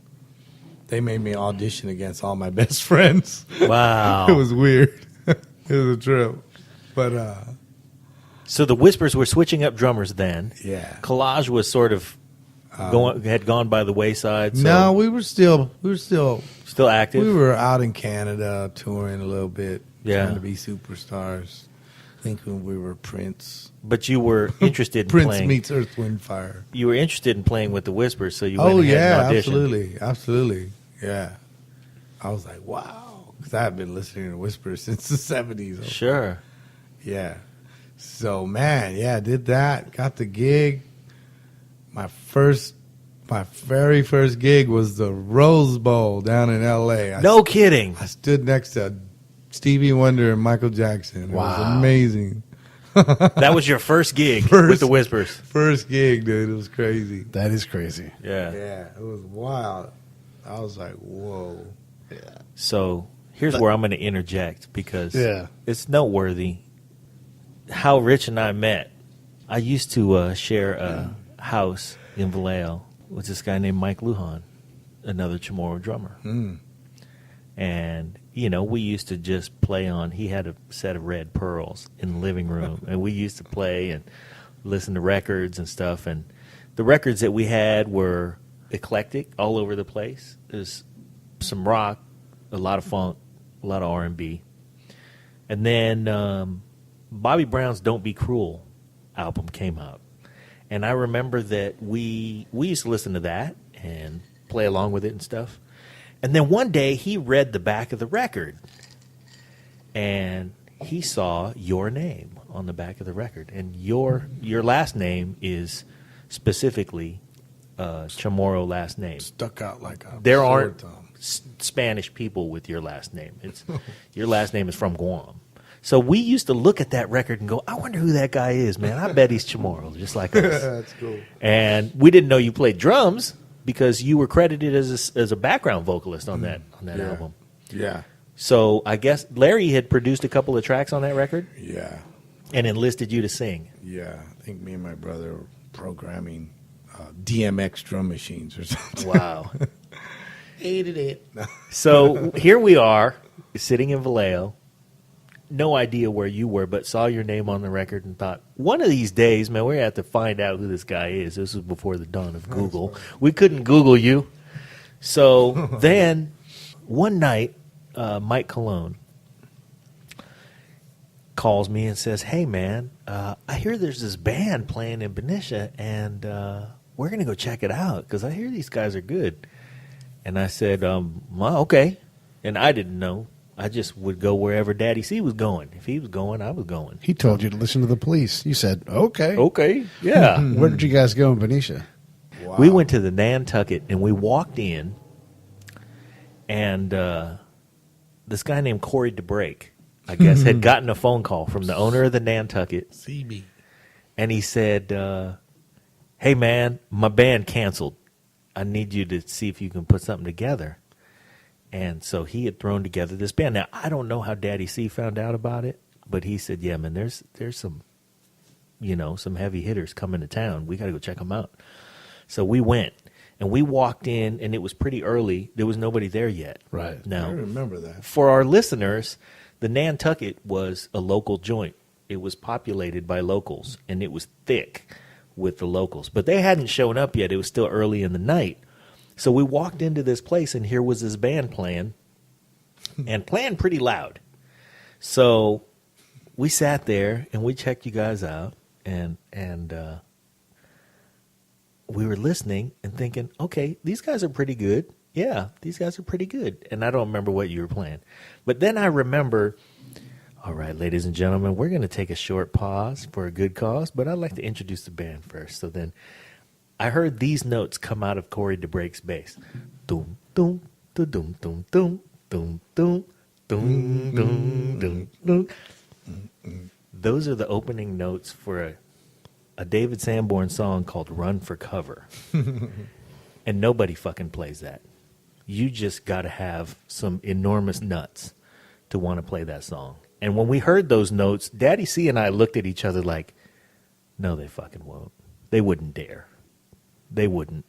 S4: they made me audition against all my best friends.
S2: Wow.
S4: It was weird. It was a trip. But
S2: So the Whispers were switching up drummers then.
S4: yeah.
S2: Collage was sort of had gone by the wayside. So
S4: No, we were still
S2: still active.
S4: we were out in Canada touring a little bit,
S2: Yeah.
S4: trying to be superstars, thinking we were Prince.
S2: But you were interested in
S4: Prince
S2: playing.
S4: meets Earth, Wind, Fire.
S2: You were interested in playing with the Whispers, so you went
S4: Oh
S2: ahead
S4: yeah,
S2: and auditioned.
S4: absolutely, yeah. I was like, wow, because I had been listening to Whispers since the '70s.
S2: Sure.
S4: Yeah. So man, yeah, did that. Got the gig. My very first gig was the Rose Bowl down in L.A.
S2: No kidding.
S4: I stood next to Stevie Wonder and Michael Jackson. It was
S3: Wow.
S4: amazing.
S2: That was your first gig with the Whispers.
S4: First gig, dude. It was crazy.
S3: That is crazy.
S2: Yeah.
S4: Yeah, it was wild. I was like, whoa.
S2: So here's where I'm going to interject because
S3: Yeah.
S2: it's noteworthy how Rich and I met. I used to share a house in Vallejo with this guy named Mike Lujan, another Chamorro drummer.
S4: Mm.
S2: And, we used to just play on, he had a set of red pearls in the living room. And we used to play and listen to records and stuff. And the records that we had were eclectic, all over the place. There's some rock, a lot of funk, a lot of R&B. And then Bobby Brown's Don't Be Cruel album came out. And I remember that we used to listen to that and play along with it and stuff. And then one day he read the back of the record, and he saw your name on the back of the record. And your last name is specifically Chamorro last name.
S4: Stuck out like a
S2: There
S4: sore
S2: aren't
S4: thumb.
S2: Spanish people with your last name. It's your last name is from Guam. So we used to look at that record and go, I wonder who that guy is, man. I bet he's Chamorro, just like us.
S4: That's cool.
S2: And we didn't know you played drums because you were credited as a background vocalist on that
S4: Yeah.
S2: album.
S4: Yeah.
S2: So I guess Larry had produced a couple of tracks on that record
S4: Yeah.
S2: and enlisted you to sing.
S4: Yeah. I think me and my brother were programming DMX drum machines or something.
S2: Wow.
S4: Hated it.
S2: So here we are, sitting in Vallejo. No idea where you were, but saw your name on the record and thought, one of these days, man, we're going to have to find out who this guy is. This was before the dawn of Google. We couldn't Google you. So then one night, Mike Colon calls me and says, hey, man, I hear there's this band playing in Benicia, and we're going to go check it out because I hear these guys are good. And I said, well, okay. And I didn't know. I just would go wherever Daddy C was going. If he was going, I was going.
S3: He told you to listen to the Police. You said, okay.
S2: Okay, yeah.
S3: Where did you guys go in Benicia?
S4: Wow.
S2: We went to the Nantucket, and we walked in, and this guy named Corey DeBrake, I guess, had gotten a phone call from the owner of the Nantucket,
S4: CB.
S2: and he said, hey, man, my band canceled. I need you to see if you can put something together. And so he had thrown together this band. Now, I don't know how Daddy C found out about it, but he said, yeah, man, there's some, some heavy hitters coming to town. We got to go check them out. So we went, and we walked in, and it was pretty early. There was nobody there yet.
S3: Right.
S4: I
S2: Now,
S4: remember that.
S2: for our listeners, the Nantucket was a local joint. It was populated by locals, and it was thick with the locals. But they hadn't shown up yet. It was still early in the night. So we walked into this place, and here was this band playing, and playing pretty loud. So we sat there and we checked you guys out, and we were listening and thinking, okay, these guys are pretty good. Yeah, these guys are pretty good. And I don't remember what you were playing. But then I remember, all right, ladies and gentlemen, we're going to take a short pause for a good cause, but I'd like to introduce the band first. So then I heard these notes come out of Corey DeBrake's bass. Doom, doom, doom, doom, doom, doom, doom, doom, doom, doom, doom. Those are the opening notes for a David Sanborn song called Run for Cover. And nobody fucking plays that. You just got to have some enormous nuts to want to play that song. And when we heard those notes, Daddy C and I looked at each other like, no, they fucking won't. They wouldn't dare. They wouldn't.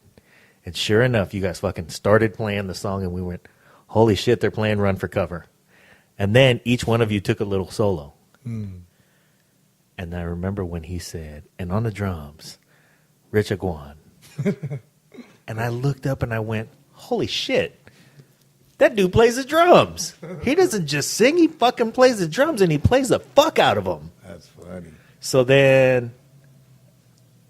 S2: And sure enough, you guys fucking started playing the song, and we went, holy shit, they're playing Run for Cover. And then each one of you took a little solo. And I remember when he said, and on the drums, Rich Aguon. And I looked up and I went, holy shit, that dude plays the drums. He doesn't just sing, he fucking plays the drums, and he plays the fuck out of them.
S4: That's funny.
S2: So then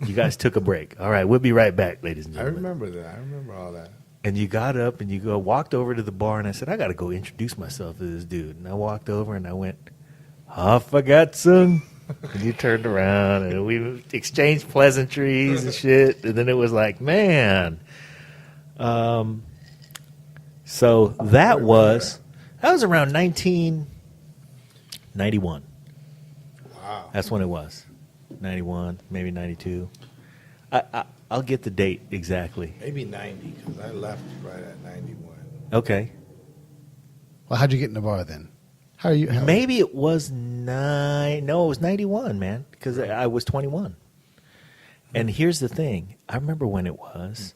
S2: you guys took a break. All right, we'll be right back, ladies and
S4: I
S2: gentlemen.
S4: remember that. I remember all that.
S2: And you got up and you walked over to the bar, and I said, I got to go introduce myself to this dude. And I walked over and I went, I forgot, son. And you turned around and we exchanged pleasantries and shit. And then it was like, man. So that was around 1991.
S4: Wow.
S2: That's when it was. 91, maybe 92. I'll get the date exactly.
S4: Maybe 90, because I left right at 91.
S2: Okay.
S3: Well, how'd you get in the bar then? How are you?
S2: Maybe it was it was 91, man, because I was 21. And here's the thing. I remember when it was.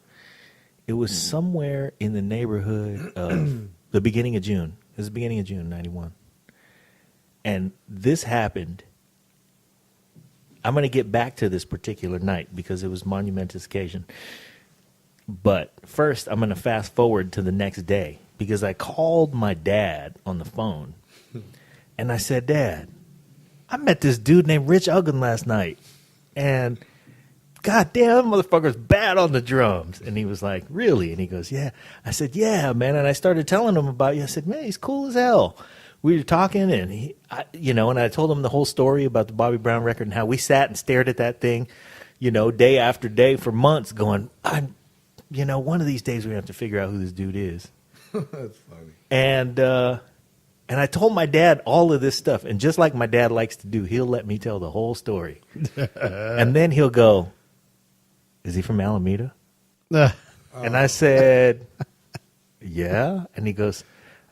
S2: It was somewhere in the neighborhood of the beginning of June. It was the beginning of June, 91. And this happened. I'm going to get back to this particular night because it was a monumentous occasion. But first, I'm going to fast forward to the next day because I called my dad on the phone. And I said, Dad, I met this dude named Rich Aguon last night. And goddamn, motherfucker's bad on the drums. And he was like, really? And he goes, yeah. I said, yeah, man. And I started telling him about you. I said, man, he's cool as hell. We were talking, and and I told him the whole story about the Bobby Brown record and how we sat and stared at that thing, day after day for months going, one of these days we're going to have to figure out who this dude is.
S4: That's funny.
S2: And I told my dad all of this stuff. And just like my dad likes to do, he'll let me tell the whole story. And then he'll go, is he from Alameda? And I said, yeah. And he goes,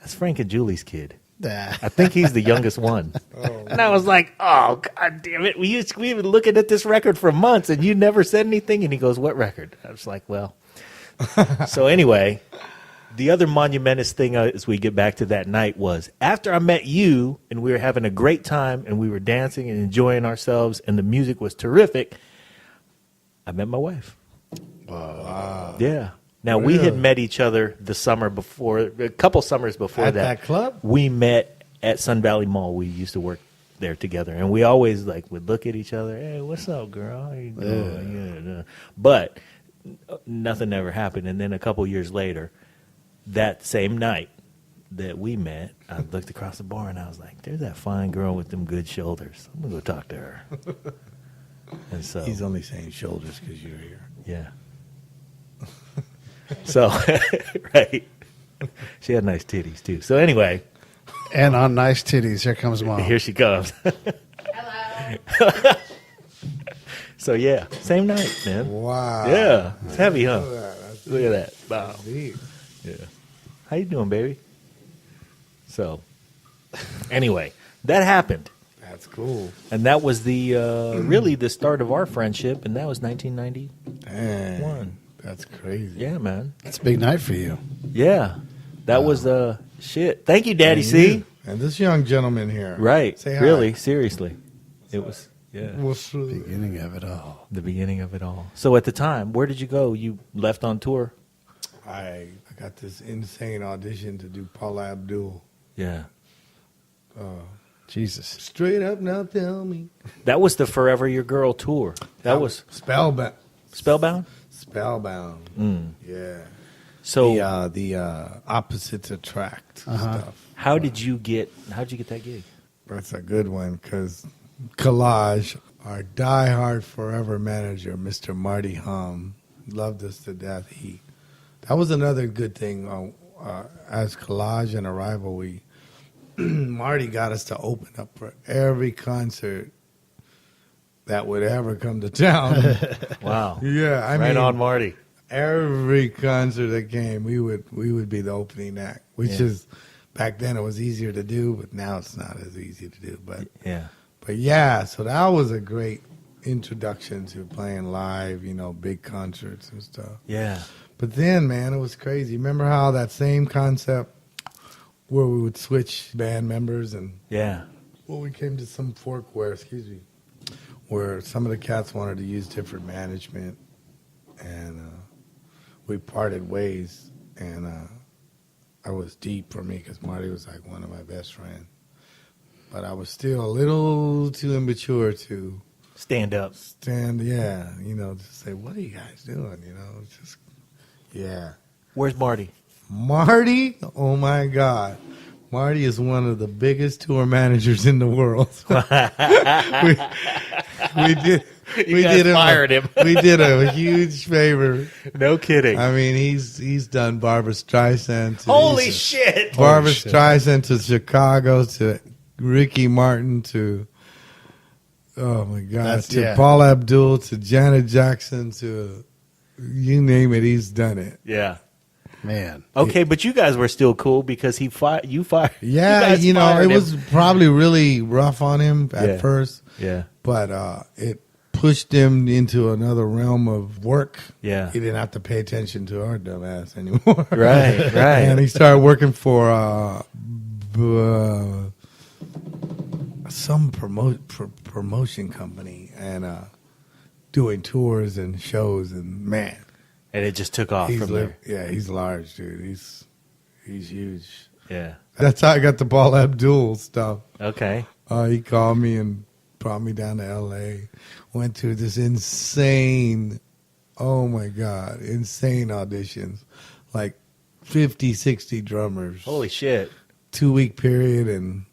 S2: that's Frank and Julie's kid. I think he's the youngest one. And I was like, oh, God damn it. We've been looking at this record for months, and you never said anything? And he goes, what record? I was like, well. So anyway, the other monumentous thing as we get back to that night was after I met you, and we were having a great time, and we were dancing and enjoying ourselves, and the music was terrific, I met my wife.
S4: Wow.
S2: Yeah. Now, we had met each other the summer before, a couple summers before
S4: At
S2: that.
S4: that club?
S2: We met at Sun Valley Mall. We used to work there together. And we always would look at each other. Hey, what's up, girl? How you doing? Yeah. But nothing ever happened. And then a couple years later, that same night that we met, I looked across the bar and I was like, there's that fine girl with them good shoulders. I'm going to go talk to her. And so
S4: He's only saying shoulders because you're here.
S2: yeah. So, right. She had nice titties, too. So, anyway.
S3: And on nice titties, here comes Mom.
S2: Here she comes.
S6: Hello.
S2: So, yeah. Same night, man.
S4: Wow.
S2: Yeah. It's heavy, huh?
S4: That's
S2: Look at that. Wow.
S4: deep.
S2: Yeah. How you doing, baby? So, anyway. That happened.
S4: That's cool.
S2: And that was the really the start of our friendship. And that was 1991.
S4: Dang. That's crazy.
S2: Yeah, man.
S3: It's a big night for you.
S2: Yeah. That was shit. Thank you, Daddy C.
S4: And this young gentleman here.
S2: Right.
S4: Say hi.
S2: Really, seriously. It was, yeah,
S4: What's the-
S3: Beginning of it all.
S2: the beginning of it all. So at the time, where did you go? You left on tour?
S4: I got this insane audition to do Paula Abdul.
S2: Yeah.
S3: Jesus.
S4: Straight up now, tell me.
S2: That was the Forever Your Girl tour. That was
S4: Spellbound.
S2: Spellbound?
S4: Spellbound. Yeah.
S2: So
S4: The opposites attract stuff.
S2: how'd you get that gig?
S4: That's a good one because Collage, our diehard forever manager, Mr. Marty Hum, loved us to death. That was another good thing. As Collage and Arrival, Marty got us to open up for every concert that would ever come to town.
S2: Wow.
S4: Yeah, I
S2: right
S4: mean,
S2: on, Marty.
S4: every concert that came, we would be the opening act, which is back then it was easier to do, but now it's not as easy to do. But yeah, so that was a great introduction to playing live, big concerts and stuff.
S2: Yeah.
S4: But then, man, it was crazy. Remember how that same concept where we would switch band members and we came to some fork where some of the cats wanted to use different management, and we parted ways, and I was deep for me because Marty was like one of my best friends. But I was still a little too immature to
S2: stand up.
S4: to say, what are you guys doing? Just,
S2: Where's Marty?
S4: Marty, oh my God. Marty is one of the biggest tour managers in the world. We
S2: fired him.
S4: We did a huge favor.
S2: No kidding.
S4: I mean, he's done Barbra Streisand.
S2: Holy shit.
S4: Barbra Streisand to Chicago, to Ricky Martin, to, oh my God, Paula Abdul, to Janet Jackson, to you name it, he's done it.
S2: Yeah.
S3: Man.
S2: Okay, but you guys were still cool because you fired.
S4: Yeah, it was probably really rough on him at first.
S2: Yeah.
S4: But it pushed him into another realm of work.
S2: Yeah.
S4: He didn't have to pay attention to our dumb ass anymore.
S2: Right.
S4: And he started working for some promotion company and doing tours and shows, and man.
S2: And it just took off from there.
S4: Yeah, he's large, dude. He's huge.
S2: Yeah.
S4: That's how I got the Paula Abdul stuff.
S2: Okay.
S4: He called me and brought me down to L.A. Went to this insane, oh my God, insane auditions. Like 50, 60 drummers.
S2: Holy shit.
S4: 2-week period, and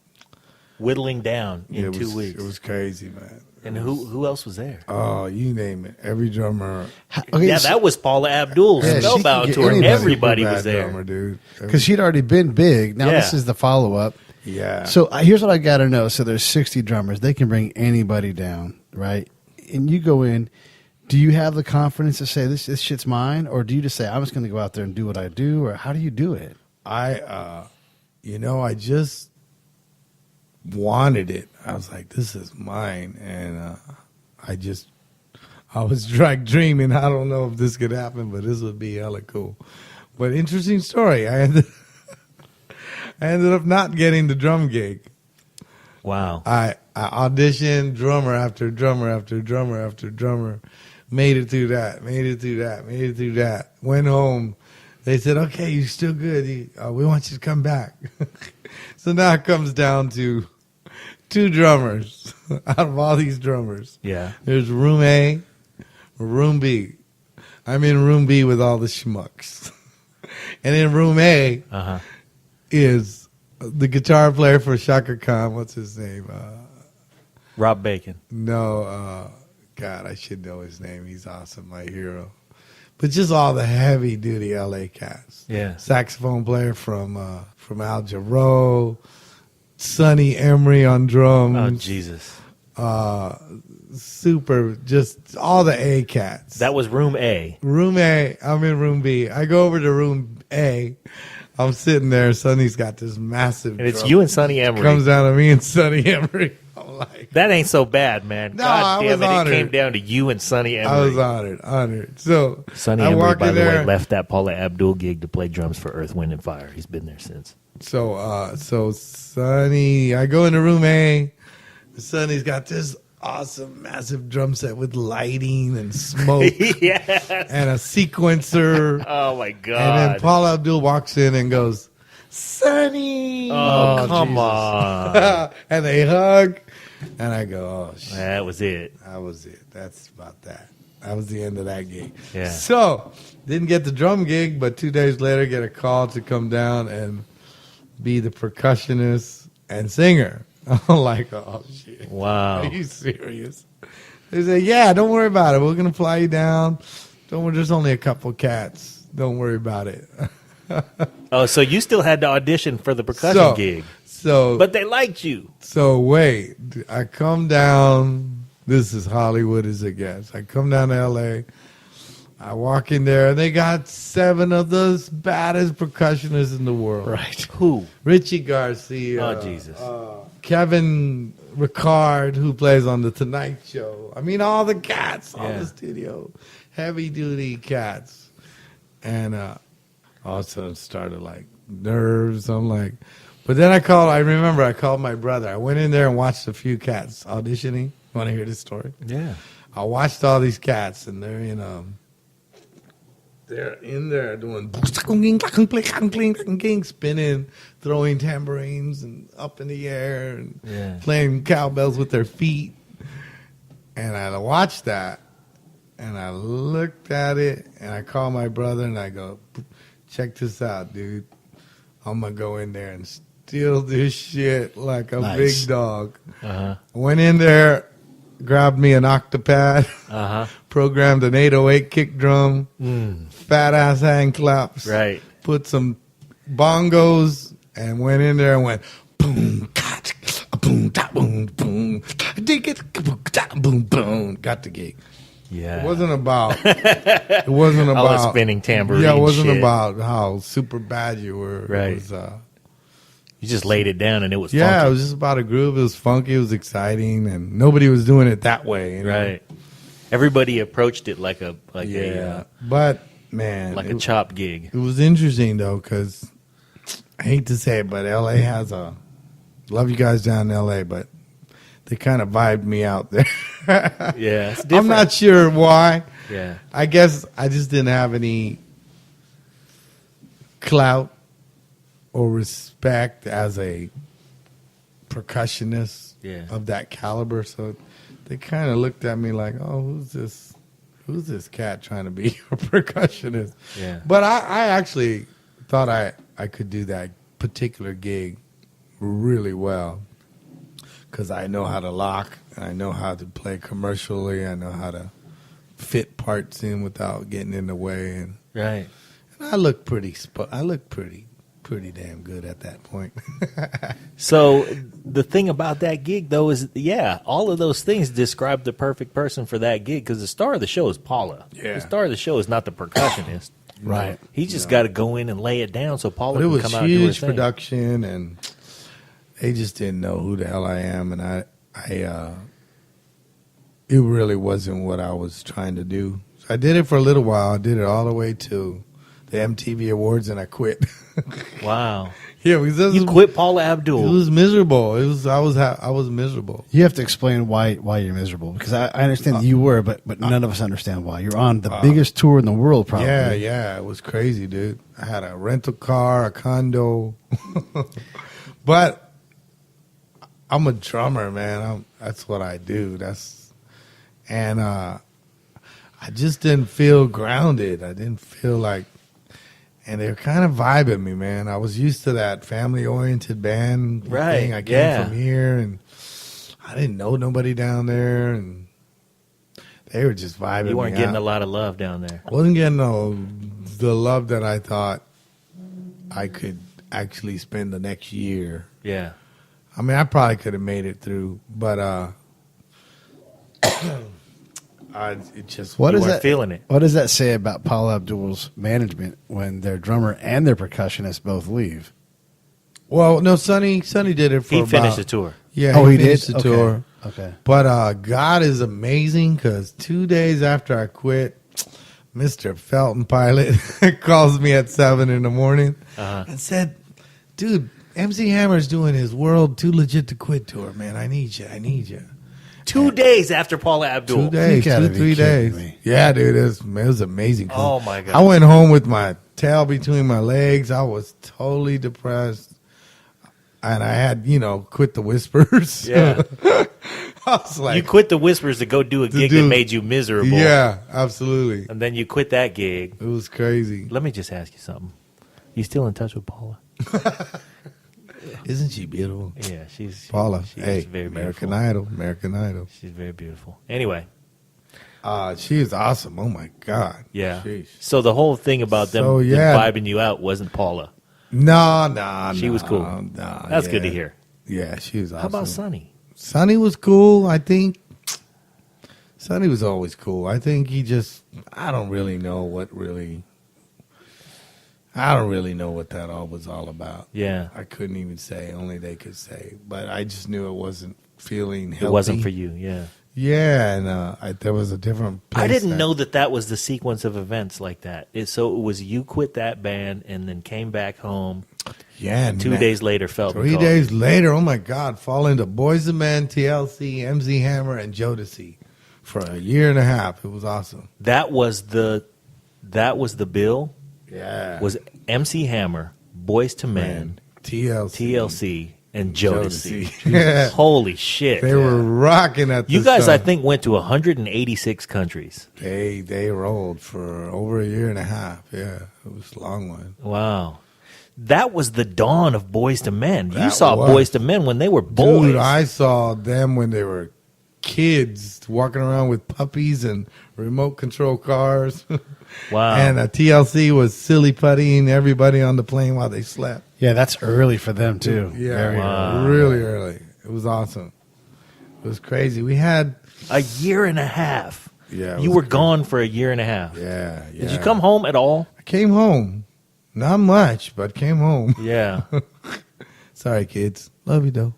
S2: whittling down in 2 weeks.
S4: It was crazy, man.
S2: And who else was there?
S4: Oh, you name it. Every drummer.
S3: Okay,
S2: that was Paula Abdul's Spellbound tour. Everybody was there.
S4: Drummer, dude.
S3: Because she'd already been big. Now this is the follow-up.
S4: Yeah.
S3: So here's what I got to know. So there's 60 drummers. They can bring anybody down, right? And you go in. Do you have the confidence to say, this shit's mine? Or do you just say, I'm just going to go out there and do what I do? Or how do you do it?
S4: I just wanted it. I was like, this is mine. And I was like dreaming, I don't know if this could happen, but this would be hella cool. But interesting story. I ended up not getting the drum gig.
S2: Wow.
S4: I auditioned drummer after drummer after drummer after drummer. Made it through that. Went home. They said, okay, you're still good. We want you to come back. So now it comes down to 2 drummers out of all these drummers.
S2: Yeah.
S4: There's room A, room B. I'm in room B with all the schmucks. And in room A is the guitar player for Shaka Khan. What's his name?
S2: Rob Bacon.
S4: No, God, I should know his name. He's awesome, my hero. But just all the heavy duty LA cats.
S2: Yeah.
S4: Saxophone player from Al Jarreau, Sonny Emery on drums.
S2: Oh, Jesus.
S4: Super, just all the A cats.
S2: That was room A.
S4: Room A, I'm in room B. I go over to room A. I'm sitting there. Sonny's got this massive
S2: and it's
S4: drum.
S2: you and Sonny Emery.
S4: Comes down to me and Sonny Emery. I'm like,
S2: that ain't so bad, man.
S4: No,
S2: God
S4: I
S2: damn
S4: was
S2: it.
S4: honored.
S2: It came down to you and Sonny Emery.
S4: I was honored. So
S2: Sonny
S4: I
S2: Emery,
S4: walk
S2: by
S4: in
S2: the
S4: there.
S2: way, left that Paula Abdul gig to play drums for Earth, Wind, and Fire. He's been there since.
S4: So Sonny, I go into room A. Sonny's got this awesome, massive drum set with lighting and smoke
S2: Yes.
S4: and a sequencer.
S2: Oh, my God.
S4: And then Paula Abdul walks in and goes, Sonny.
S2: Oh, come
S3: Jesus.
S2: on.
S4: And they hug. And I go, oh, shit.
S2: That was it.
S4: That was it. That's about that. That was the end of that gig.
S2: Yeah.
S4: So, didn't get the drum gig, but 2 days later, get a call to come down and be the percussionist and singer. I'm like, oh, shit.
S2: Wow.
S4: Are you serious? They said, yeah, don't worry about it. We're going to fly you down. Don't worry, there's only a couple cats. Don't worry about it.
S2: Oh, so you still had to audition for the percussion gig.
S4: So,
S2: But they liked you.
S4: So wait, I come down. This is Hollywood as it gets. I come down to L.A. I walk in there, and they got 7 of the baddest percussionists in the world.
S2: Right. Who?
S4: Richie Garcia.
S2: Oh, Jesus.
S4: Kevin Rickards, who plays on The Tonight Show. I mean, all the cats on
S2: Yeah.
S4: the studio. Heavy-duty cats. And all of a sudden started, like, nerves. I'm like... But then I remember I called my brother. I went in there and watched a few cats auditioning. You want to hear this story?
S2: Yeah.
S4: I watched all these cats, and they're in there doing spinning, throwing tambourines and up in the air and playing cowbells with their feet. And I watched that, and I looked at it, and I called my brother, and I go, check this out, dude. I'm going to go in there and steal this shit like a big dog.
S2: Uh-huh.
S4: Went in there, grabbed me an octopad, programmed an 808 kick drum, fat ass hand claps,
S2: Right.
S4: put some bongos, and went in there and went boom, boom, boom, boom, dig it, boom, boom, got the gig.
S2: Yeah.
S4: It wasn't about. It wasn't
S2: All
S4: about
S2: the spinning tambourine.
S4: Yeah, it wasn't
S2: shit.
S4: about how super bad you were.
S2: Right.
S4: It was,
S2: You just laid it down and it was
S4: yeah,
S2: funky.
S4: it was just about a groove. It was funky. It was exciting, and nobody was doing it that way. You know?
S2: Right. Everybody approached it like a
S4: But man,
S2: a chop gig.
S4: It was interesting though, because I hate to say it, but LA has a. Love you guys down in LA, but they kind of vibed me out there.
S2: Yeah, it's different.
S4: I'm not sure why.
S2: Yeah.
S4: I guess I just didn't have any clout or respect as a percussionist of that caliber. So they kind of looked at me like, oh, who's this cat trying to be a percussionist?
S2: Yeah.
S4: But I actually thought I could do that particular gig really well, because I know how to lock, and I know how to play commercially, I know how to fit parts in without getting in the way, and
S2: Right.
S4: I look pretty damn good at that point.
S2: So the thing about that gig, though, is, all of those things describe the perfect person for that gig, because the star of the show is Paula.
S4: Yeah.
S2: The star of the show is not the percussionist.
S3: Right.
S2: He just got to go in and lay it down so Paula
S4: But it
S2: can
S4: was
S2: come out and do her
S4: huge
S2: thing.
S4: production, and they just didn't know who the hell I am, and I it really wasn't what I was trying to do. So I did it for a little while. I did it all the way to the MTV Awards, and I quit.
S2: Wow.
S4: Yeah, because
S2: You quit Paula Abdul.
S4: It was miserable. I was miserable.
S3: You have to explain why you're miserable, because I understand that you were, but none of us understand why. You're on the biggest tour in the world, probably.
S4: Yeah, it was crazy, dude. I had a rental car, a condo, but I'm a drummer, man. That's what I do. And I just didn't feel grounded. I didn't feel like, and they were kind of vibing me, man. I was used to that family-oriented band thing. I came from here, and I didn't know nobody down there, and they were just vibing me.
S2: You weren't getting a lot of love down there.
S4: Wasn't getting the love that I thought I could actually spend the next year.
S2: Yeah.
S4: I mean, I probably could have made it through, but it just
S3: What
S2: You
S3: is
S2: weren't
S3: that?
S2: feeling it.
S3: What does that say about Paula Abdul's management when their drummer and their percussionist both leave?
S4: Well, no, Sonny did it for
S2: He
S4: about,
S2: finished the tour.
S4: Yeah,
S3: Oh, he
S4: finished
S3: did?
S4: the
S3: Okay.
S4: tour.
S3: Okay.
S4: But God is amazing, because 2 days after I quit, Mr. Felton Pilot calls me at 7 in the morning and said, dude, MC Hammer's doing his World Too Legit to Quit tour, man. I need you.
S2: 2 days after Paula Abdul.
S4: 2 days,
S3: You gotta
S4: 2,
S3: be
S4: 3
S3: kidding
S4: days.
S3: me.
S4: Yeah, dude, it was amazing.
S2: Oh, my God.
S4: I went home with my tail between my legs. I was totally depressed. And I had, quit the Whispers.
S2: Yeah.
S4: I was like,
S2: You quit the Whispers to go do a gig that made you miserable.
S4: Yeah, absolutely.
S2: And then you quit that gig.
S4: It was crazy.
S2: Let me just ask you something. You still in touch with Paula?
S4: Isn't she beautiful?
S2: Yeah, she's
S4: Paula.
S2: She's
S4: Hey,
S2: very
S4: American
S2: beautiful.
S4: American Idol.
S2: She's very beautiful. Anyway,
S4: She is awesome. Oh my God.
S2: yeah.
S4: Sheesh.
S2: So the whole thing about them vibing you out wasn't Paula.
S4: No.
S2: She was cool.
S4: No,
S2: That's good to hear.
S4: Yeah, she was awesome.
S2: How about Sonny?
S4: Sonny was cool, I think. Sonny was always cool. I think I don't really know what that all was all about.
S2: Yeah.
S4: I couldn't even say. Only they could say. But I just knew it wasn't feeling healthy.
S2: It wasn't for you, yeah.
S4: Yeah, and there was a different place.
S2: I didn't know that was the sequence of events like that. So it was you quit that band and then came back home.
S4: Yeah.
S2: And 2 days later felt
S4: 3 days later, oh my God, fall into Boyz II Men, TLC, MC Hammer, and Jodeci for a year and a half. It was awesome.
S2: That was the bill.
S4: Yeah.
S2: Was MC Hammer, Boyz II Men, TLC, and Jodeci.
S4: Yeah.
S2: Holy shit!
S4: They were rocking at the
S2: You guys,
S4: time.
S2: I think, went to 186 countries.
S4: They rolled for over a year and a half. Yeah, it was a long one.
S2: Wow. That was the dawn of Boyz II Men. You
S4: That
S2: saw
S4: was.
S2: Boyz II Men when they were boys.
S4: Dude, I saw them when they were kids walking around with puppies and remote control cars.
S2: Wow.
S4: And TLC was silly puttying everybody on the plane while they slept.
S3: Yeah, that's early for them too.
S4: Yeah,
S3: Very
S2: Wow.
S4: really early. It was awesome. It was crazy. We had
S2: a year and a half.
S4: Yeah, it
S2: You
S4: was
S2: were
S4: crazy.
S2: gone for a year and a half.
S4: yeah.
S2: Did you come home at all?
S4: I came home. Not much, but came home.
S2: Yeah.
S4: Sorry, kids. Love you though.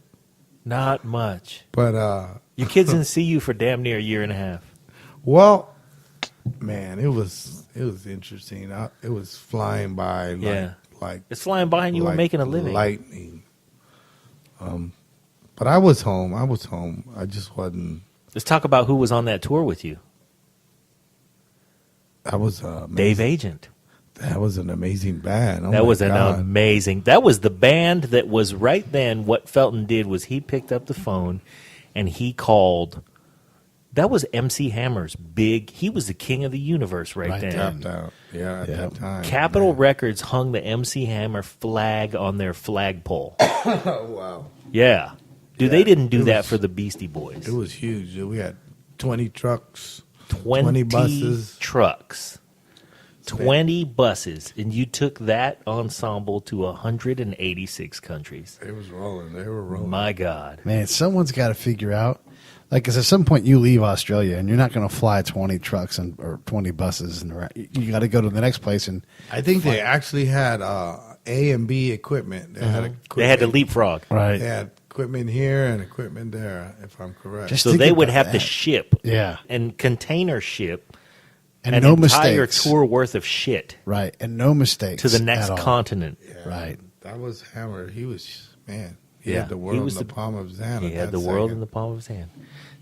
S2: Not much.
S4: But
S2: Your kids didn't see you for damn near a year and a half.
S4: well, man, it was interesting. It was flying by
S2: Yeah.
S4: like
S2: It's flying by and you were
S4: like
S2: making a living.
S4: lightning. But I was home. I just wasn't.
S2: Let's talk about who was on that tour with you.
S4: I was
S2: Dave Agent.
S4: That was an amazing band. Oh
S2: That
S4: my
S2: was an
S4: God.
S2: amazing. That was the band that was right then. What Felton did was he picked up the phone and he called. That was MC Hammer's big. He was the king of the universe right then.
S4: Tapped out. Yeah, at that time.
S2: Capitol
S4: man.
S2: Records hung the MC Hammer flag on their flagpole.
S4: Oh wow.
S2: Yeah. Dude,
S4: Yeah,
S2: they didn't do
S4: it
S2: that
S4: was-
S2: for the Beastie Boys.
S4: It was huge. We had 20 trucks,
S2: 20
S4: buses.
S2: trucks. 20 buses. And you took that ensemble to 186 countries.
S4: They was rolling. They were rolling.
S2: My God.
S3: Man, someone's got to figure out. Like, 'cause at some point you leave Australia and you're not going to fly 20 trucks or 20 buses, and you got to go to the next place and
S4: I think they actually had A and B equipment. They had equipment.
S2: They had to leapfrog.
S3: right.
S4: They had equipment here and equipment there, if I'm correct.
S3: Just
S2: So
S3: think
S2: they would
S3: about
S2: have to
S3: that.
S2: ship
S3: Yeah,
S2: and container ship
S3: and
S2: an
S3: no
S2: entire
S3: mistakes.
S2: tour worth of shit
S3: Right, and no mistakes
S2: to the next
S3: at all.
S2: continent.
S3: Right.
S4: That was Hammer. He was, man, he
S2: Yeah,
S4: had the
S2: he
S4: world
S2: was
S4: in the palm of his hand.
S2: He
S4: at
S2: had
S4: that
S2: the world
S4: second.
S2: in the palm of his hand.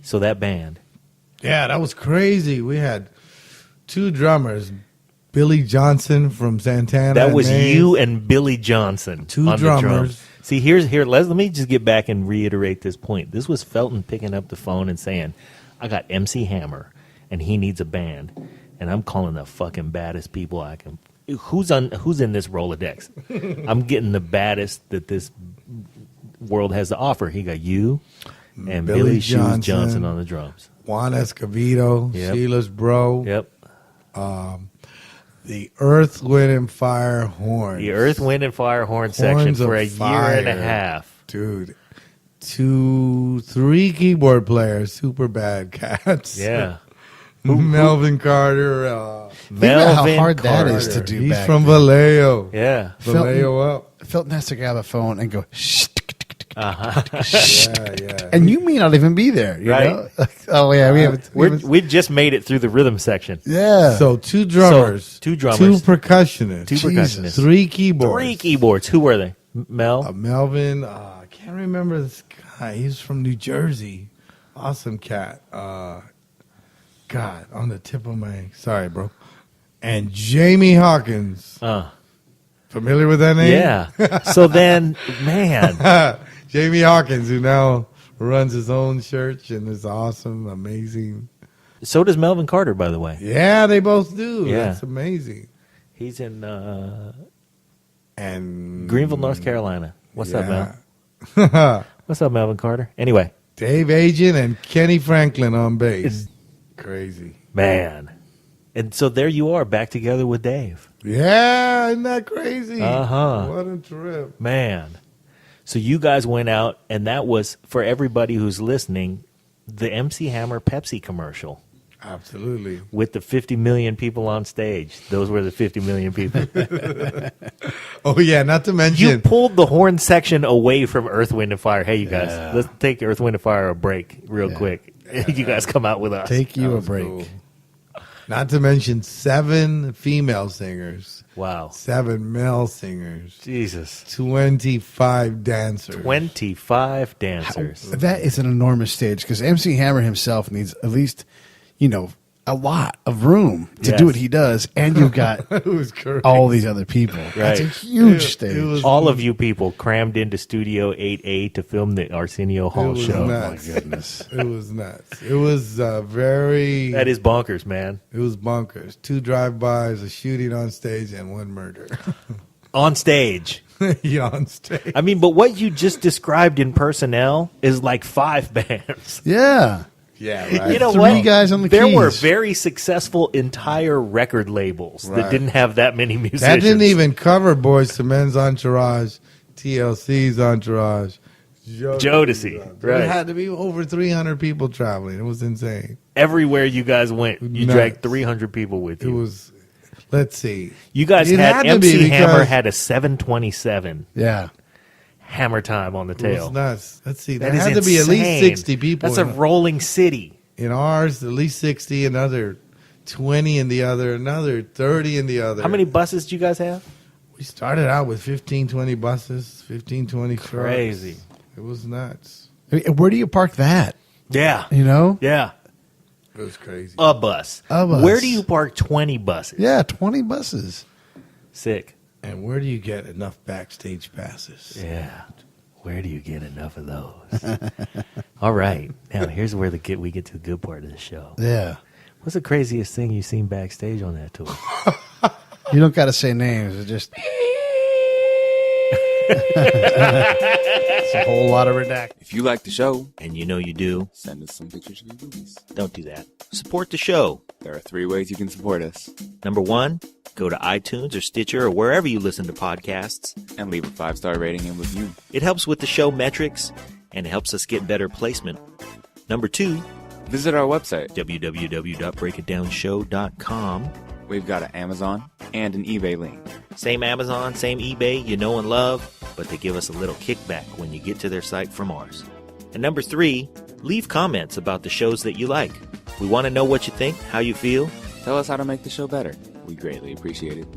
S2: So that band.
S4: Yeah, that was crazy. We had two drummers, Billy Johnson from Santana.
S2: That
S4: and
S2: was
S4: Maze.
S2: you and Billy Johnson.
S4: Two
S2: on the drums.
S4: drummers.
S2: See, let me just get back and reiterate this point. This was Felton picking up the phone and saying, I got MC Hammer, and he needs a band, and I'm calling the fucking baddest people I can. Who's in this Rolodex? I'm getting the baddest that this world has to offer. He got you and Billy Shoes Johnson on the drums.
S4: Juan Escovedo,
S2: Yep.
S4: Sheila's bro.
S2: Yep.
S4: The Earth, Wind, and Fire horns.
S2: The Earth, Wind, and Fire horn section
S4: Horns
S2: for
S4: of
S2: a year and a
S4: fire.
S2: half.
S4: Dude. 3 keyboard players, super bad cats.
S2: Yeah.
S4: Melvin Carter.
S3: Think about how
S2: Melvin
S3: hard that is
S2: Carter.
S3: to do.
S4: He's
S3: back
S4: from
S3: then.
S4: Vallejo.
S2: Yeah.
S4: Vallejo up.
S3: Felton has to grab a phone and go, shh,
S2: Uh-huh.
S4: Yeah.
S3: and you may not even be there. You
S2: Right.
S3: know? Oh yeah, we have.
S2: We just made it through the rhythm section.
S3: Yeah.
S4: So 2 drummers.
S2: So, 2 drummers.
S4: 2 percussionists.
S2: 2 percussionists.
S4: 3 keyboards.
S2: 3 keyboards. Who were they? Mel?
S4: Melvin, I can't remember this guy. He's from New Jersey. Awesome cat. God, on the tip of my... Sorry, bro. and Jamie Hawkins. Familiar with that name?
S2: Yeah. So then, man.
S4: Jamie Hawkins, who now runs his own church and is awesome, amazing.
S2: So does Melvin Carter, by the way.
S4: Yeah, they both do.
S2: Yeah.
S4: That's amazing.
S2: He's in
S4: And
S2: Greenville, North Carolina. What's up, Mel?
S4: Mel?
S2: What's up, Melvin Carter? Anyway.
S4: Dave Agent and Kenny Franklin on bass. Crazy.
S2: Man. And so there you are, back together with Dave.
S4: Yeah, isn't that crazy?
S2: Uh-huh.
S4: What a trip.
S2: Man. So you guys went out, and that was, for everybody who's listening, the MC Hammer Pepsi commercial.
S4: Absolutely.
S2: With the 50 million people on stage. Those were the 50 million people.
S4: Oh, yeah, not to mention.
S2: You pulled the horn section away from Earth, Wind, and Fire. Hey, you guys, let's take Earth, Wind, and Fire a break real quick. You guys come out with us.
S3: Take you a break.
S4: Cool. Not to mention 7 female singers.
S2: Wow.
S4: 7 male singers.
S2: Jesus.
S4: 25 dancers.
S2: 25 dancers.
S3: That is an enormous stage because MC Hammer himself needs at least, a lot of room to do what he does, and you've got
S4: It was crazy.
S3: all these other people. That's a
S2: Right.
S3: huge stage.
S4: it was-
S2: All of you people crammed into Studio 8A to film the Arsenio
S4: It
S2: Hall
S4: was
S2: show.
S4: nuts.
S3: My goodness.
S4: It was nuts. It was very.
S2: That is bonkers, man.
S4: It was bonkers. 2 drive-bys, a shooting on stage, and 1 murder.
S2: On stage.
S4: Yeah, on stage.
S2: I mean, but what you just described in personnel is like 5 bands.
S3: Yeah.
S4: Yeah, right.
S2: You know
S3: 3
S2: what?
S3: guys on the
S2: there
S3: keys.
S2: were very successful entire record labels that
S4: Right.
S2: didn't have that many musicians.
S4: That didn't even cover Boyz II Men's entourage, TLC's entourage,
S2: Jodeci,
S4: entourage.
S2: right.
S4: It had to be over 300 people traveling. It was insane.
S2: Everywhere you guys went, you
S4: Nuts.
S2: dragged 300 people with
S4: It
S2: you.
S4: was. Let's see.
S2: You guys
S4: It
S2: had
S4: had to be
S2: MC Hammer
S4: because-
S2: had a 727
S3: Yeah.
S2: Hammer time on the
S4: It was
S2: tail.
S4: nuts. Let's see.
S2: That
S4: There
S2: is
S4: had to be at least
S2: insane.
S4: 60 people.
S2: That's a rolling city.
S4: in ours, at least 60, another 20 in the other, another 30 in the other.
S2: How many buses do you guys have?
S4: We started out with 15, 20 buses, 15, 20 trucks.
S2: Crazy.
S4: It was nuts.
S3: I mean, where do you park that?
S2: Yeah.
S3: Yeah.
S4: It was crazy.
S2: A bus.
S3: A bus.
S2: Where do you park 20 buses?
S3: Yeah, 20 buses.
S2: Sick.
S4: And where do you get enough backstage passes?
S2: Yeah. Where do you get enough of those? All right. Now, here's where we get to the good part of the show.
S3: Yeah.
S2: What's the craziest thing you've seen backstage on that tour?
S3: You don't got to say names. It's just. It's a whole lot of redact.
S7: If you like the show,
S2: And you know you do.
S7: send us some pictures of your movies.
S2: Don't do that. Support the show.
S7: There are 3 ways you can support us.
S2: Number 1, go to iTunes or Stitcher or wherever you listen to podcasts.
S7: And leave a 5-star rating and review.
S2: It helps with the show metrics and it helps us get better placement. Number 2,
S7: Visit our website.
S2: www.breakitdownshow.com.
S7: We've got an Amazon and an eBay link.
S2: Same Amazon, same eBay, you know and love, but they give us a little kickback when you get to their site from ours. And number 3, leave comments about the shows that you like. We want to know what you think, how you feel.
S7: Tell us how to make the show better. We greatly appreciate it.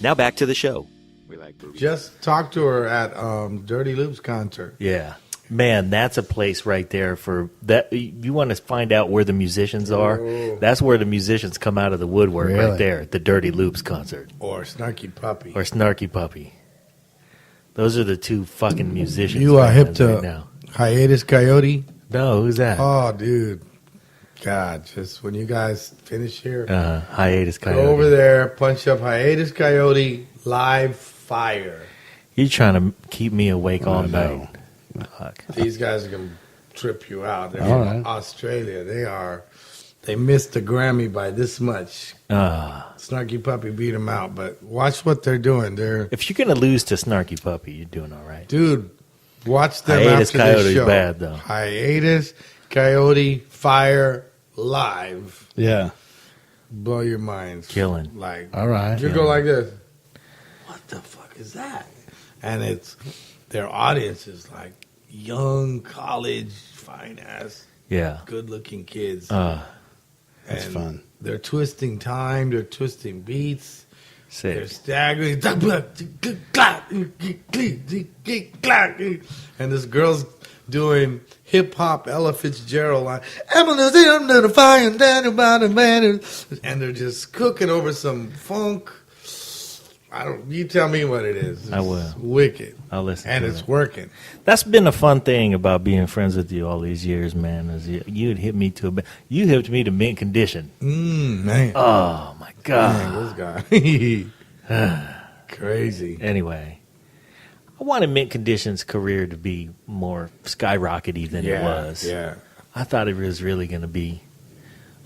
S2: Now back to the show.
S7: We like boobies.
S4: Just talked to her at Dirty Loop's concert.
S2: Yeah. Man, that's a place right there for that. You want to find out where the musicians are?
S4: Oh.
S2: That's where the musicians come out of the woodwork right
S3: Really?
S2: there. The Dirty Loops concert
S4: Or Snarky Puppy.
S2: or Snarky Puppy. Those are the 2 fucking musicians.
S4: You are hip
S2: bands
S4: to
S2: right now.
S4: Hiatus Coyote?
S2: No, who's that?
S4: Oh, dude. God, just when you guys finish here,
S2: Hiatus
S4: go
S2: Coyote.
S4: over there, punch up Hiatus Coyote Live Fire.
S2: You're trying to keep me awake all
S3: know.
S2: night. Fuck.
S4: These guys are going to trip you out. They're
S3: All
S4: from
S3: right.
S4: Australia. They missed the Grammy by this much. Snarky Puppy beat them out, but watch what they're doing.
S2: If you're going to lose to Snarky Puppy, you're doing all right.
S4: Dude, watch them
S2: Hiatus
S4: after
S2: Coyote's
S4: this show.
S2: bad, though.
S4: Hiatus Coyote Fire Live.
S3: Yeah.
S4: Blow your minds.
S2: Killing.
S4: Like,
S3: All right.
S4: you go like this. What the fuck is that? And their audience is like young, college, fine ass,
S2: Yeah.
S4: good looking kids.
S3: That's
S4: And
S3: fun.
S4: They're twisting time, they're twisting beats, they're
S2: Sick.
S4: staggering. And this girl's doing hip hop Ella Fitzgerald line. I'm under the fire and down about the man, and they're just cooking over some funk. You tell me what it is.
S2: I will.
S4: It's wicked.
S2: I'll listen
S4: And
S2: to
S4: it's
S2: it.
S4: working.
S2: That's been a fun thing about being friends with you all these years, man. Is you'd hit me you hipped me to Mint Condition.
S4: Man.
S2: Oh my God.
S4: Man, this guy. Crazy.
S2: Anyway, I wanted Mint Condition's career to be more skyrockety than it was.
S4: Yeah.
S2: I thought it was really going to be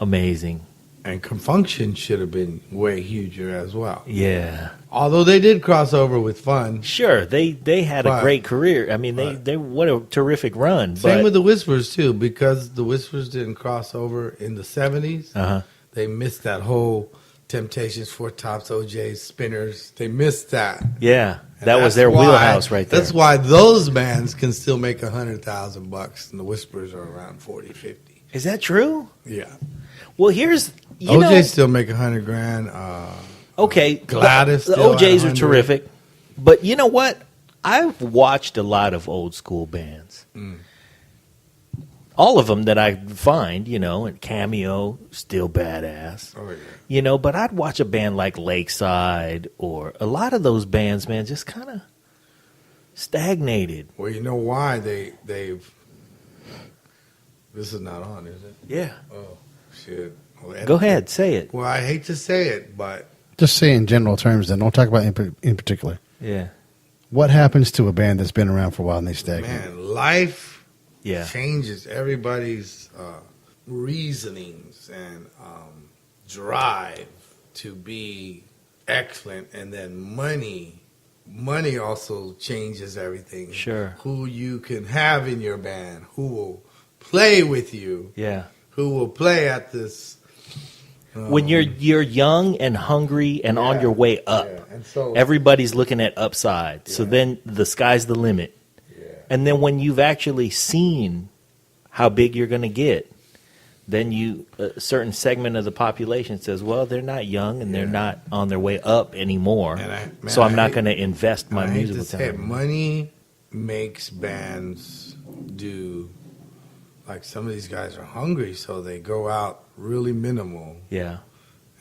S2: amazing.
S4: And Confunction should have been way huger as well.
S2: Yeah.
S4: Although they did cross over with Fun.
S2: Sure, they had a
S4: But-
S2: great career. I mean, they what a terrific run.
S4: Same
S2: but,
S4: with the Whispers, too, because the Whispers didn't cross over in the 70s.
S2: Uh-huh.
S4: They missed that whole Temptations, Four Tops, OJ's, Spinners. They missed that.
S2: Yeah,
S4: And
S2: that was
S4: that's
S2: their
S4: why-
S2: wheelhouse right there.
S4: That's why those bands can still make $100,000, and the Whispers are around 40, 50.
S2: Is that true?
S4: Yeah.
S2: Well, here's
S4: OJ still make $100,000.
S2: Okay,
S4: Gladys
S2: The
S4: still at
S2: OJs are
S4: 100.
S2: terrific, but you know what? I've watched a lot of old school bands. All of them that I find, and Cameo, still badass.
S4: Oh, yeah.
S2: But I'd watch a band like Lakeside or a lot of those bands, man, just kind of stagnated.
S4: Well, you know why they've. This is not on, is it?
S2: Yeah.
S4: Oh, shit. Well,
S2: Go ahead, say it.
S4: Well, I hate to say it, but
S3: Just say in general terms, then. Don't talk about in particular.
S2: Yeah.
S3: What happens to a band that's been around for a while and they stagnate?
S4: man, life
S2: Yeah.
S4: changes everybody's reasonings and drive to be excellent, and then money also changes everything.
S2: Sure.
S4: Who you can have in your band, who will play with you,
S2: Yeah.
S4: who will play at this.
S2: When you're young and hungry and on
S4: Yeah.
S2: your way up,
S4: Yeah, and so
S2: everybody's looking at upside. So
S4: Yeah.
S2: then the sky's the limit.
S4: yeah.
S2: And then when you've actually seen how big you're going to get, then a certain segment of the population says, well, they're not young and they're not on their way up anymore.
S4: And
S2: So I'm
S4: I
S2: not
S4: hate-
S2: going to invest my
S4: I hate
S2: musical
S4: to say it,
S2: talent.
S4: money makes bands do, like some of these guys are hungry, so they go out really minimal,
S2: Yeah,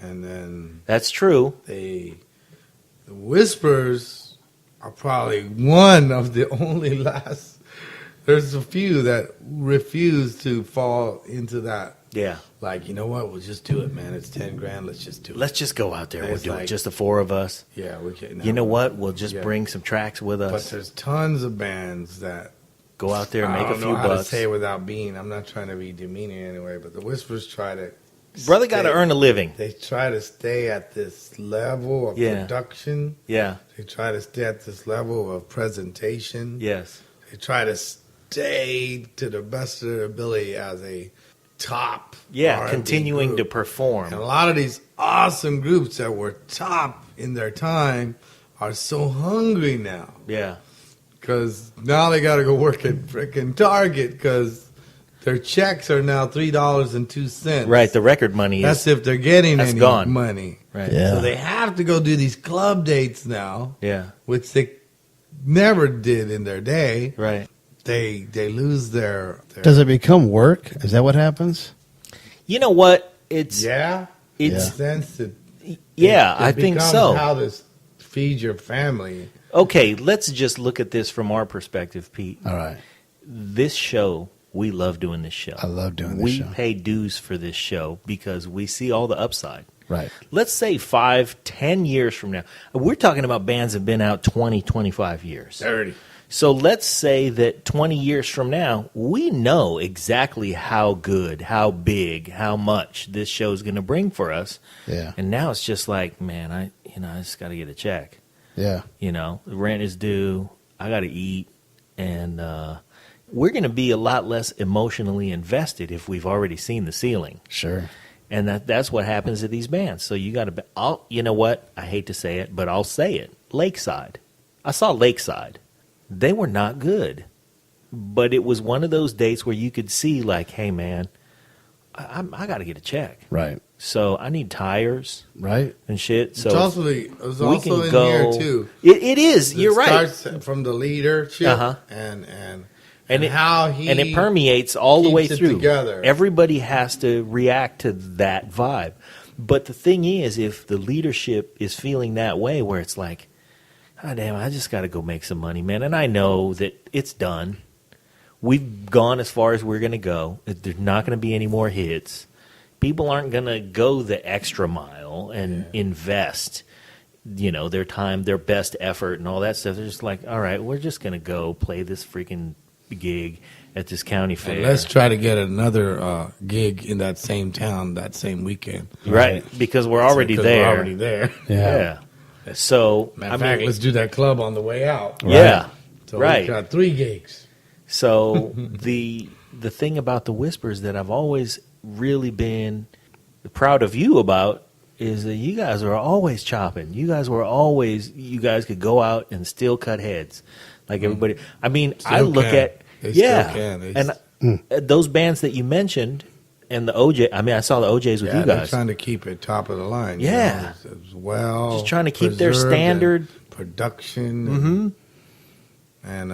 S4: and then
S2: that's true.
S4: the Whispers are probably one of the only last. There's a few that refuse to fall into that.
S2: Yeah.
S4: Like, you know what? We'll just do it, man. It's $10,000. Let's just do it.
S2: Let's just go out there. We'll
S4: It's
S2: do it.
S4: like-
S2: Just the four of us.
S4: Yeah, we can.
S2: You know what? We'll just
S4: Yeah.
S2: bring some tracks with
S4: But
S2: us.
S4: there's tons of bands that
S2: Go out there,
S4: I
S2: make a
S4: don't
S2: few
S4: know how
S2: bucks.
S4: to say it without being. I'm not trying to be demeaning anyway, but the Whispers try to.
S2: Brother got to
S4: stay-
S2: earn a living.
S4: They try to stay at this level of
S2: Yeah.
S4: production.
S2: Yeah.
S4: They try to stay at this level of presentation.
S2: Yes.
S4: They try to stay to the best of their ability as a top.
S2: Yeah.
S4: R&B
S2: Continuing to
S4: group.
S2: perform.
S4: And a lot of these awesome groups that were top in their time are so hungry now.
S2: Yeah.
S4: Because now they got to go work at frickin' Target because their checks are now $3.02.
S2: Right. The record money
S4: That's
S2: is.
S4: if they're getting
S2: That's
S4: any
S2: gone.
S4: money.
S2: Right.
S3: Yeah.
S4: So they have to go do these club dates now,
S2: Yeah.
S4: which they never did in their day.
S2: Right.
S4: They lose their
S3: Does it become work? Is that what happens?
S2: You know what? It's.
S4: yeah.
S2: It's.
S4: In the sense that
S2: Yeah,
S4: it
S2: I think
S4: becomes
S2: so.
S4: How to feed your family.
S2: Okay, let's just look at this from our perspective, Pete.
S3: All right.
S2: This show, we love doing this show.
S3: I love doing this
S2: we
S3: show.
S2: pay dues for this show because we see all the upside.
S3: Right.
S2: Let's say 5, 10 years from now. We're talking about bands that have been out 20, 25 years.
S4: 30.
S2: So let's say that 20 years from now, we know exactly how good, how big, how much this show is going to bring for us.
S3: Yeah.
S2: And now it's just like, man, I just got to get a check.
S3: Yeah.
S2: The rent is due. I got to eat. And we're going to be a lot less emotionally invested if we've already seen the ceiling.
S3: Sure.
S2: And that's what happens to these bands. So you got to, you know what? I hate to say it, but I'll say it. Lakeside. I saw Lakeside. They were not good. But it was one of those dates where you could see like, hey, man, I got to get a check.
S3: Right.
S2: So I need tires
S3: Right.
S2: and shit. So
S4: It's also in
S2: go.
S4: here too.
S2: It is. You're right.
S4: Starts from the leadership
S2: Uh-huh.
S4: and
S2: And
S4: how he
S2: and it permeates all the way
S4: keeps it
S2: through.
S4: together.
S2: Everybody has to react to that vibe. But the thing is, if the leadership is feeling that way, where it's like, oh, damn, I just got to go make some money, man. And I know that it's done. We've gone as far as we're going to go. There's not going to be any more hits. People aren't going to go the extra mile and invest, their time, their best effort and all that stuff. They're just like, all right, we're just going to go play this freaking gig at this county fair.
S4: And let's try to get another gig in that same town that same weekend.
S2: Right, because we're already there.
S4: We're already there.
S2: Yeah. So,
S4: Matter of fact, let's do that club on the way out.
S2: Yeah.
S4: So
S2: right.
S4: we got 3 gigs.
S2: So the thing about the Whispers that I've always really been proud of you about is that you guys are always chopping. You guys could go out and still cut heads. Like everybody. I mean,
S4: Still
S2: I look
S4: can.
S2: at
S4: They still can.
S2: and those bands that you mentioned and the OJ. I mean, I saw the OJs with you
S4: They're
S2: guys.
S4: trying to keep it top of the line.
S2: Yeah.
S4: As well.
S2: Just trying to keep their
S4: preserved
S2: standard
S4: and production. And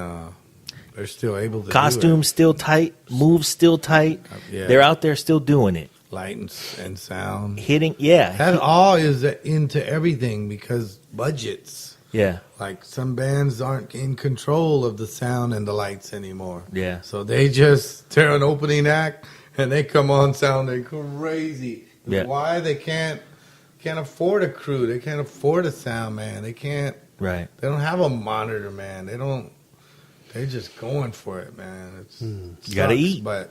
S4: they're still able to
S2: Costumes still tight, moves still tight.
S4: Yeah.
S2: They're out there still doing it.
S4: do it. Light and sound.
S2: Hitting, yeah.
S4: That all is into everything because budgets.
S2: Yeah.
S4: Like some bands aren't in control of the sound and the lights anymore.
S2: Yeah.
S4: So they're an opening act and they come on sounding crazy.
S2: Yeah.
S4: Why? They can't afford a crew. They can't afford a sound man. They can't.
S2: Right.
S4: They don't have a monitor man. They're just going for it, man. It's
S2: You gotta
S4: sucks,
S2: eat.
S4: but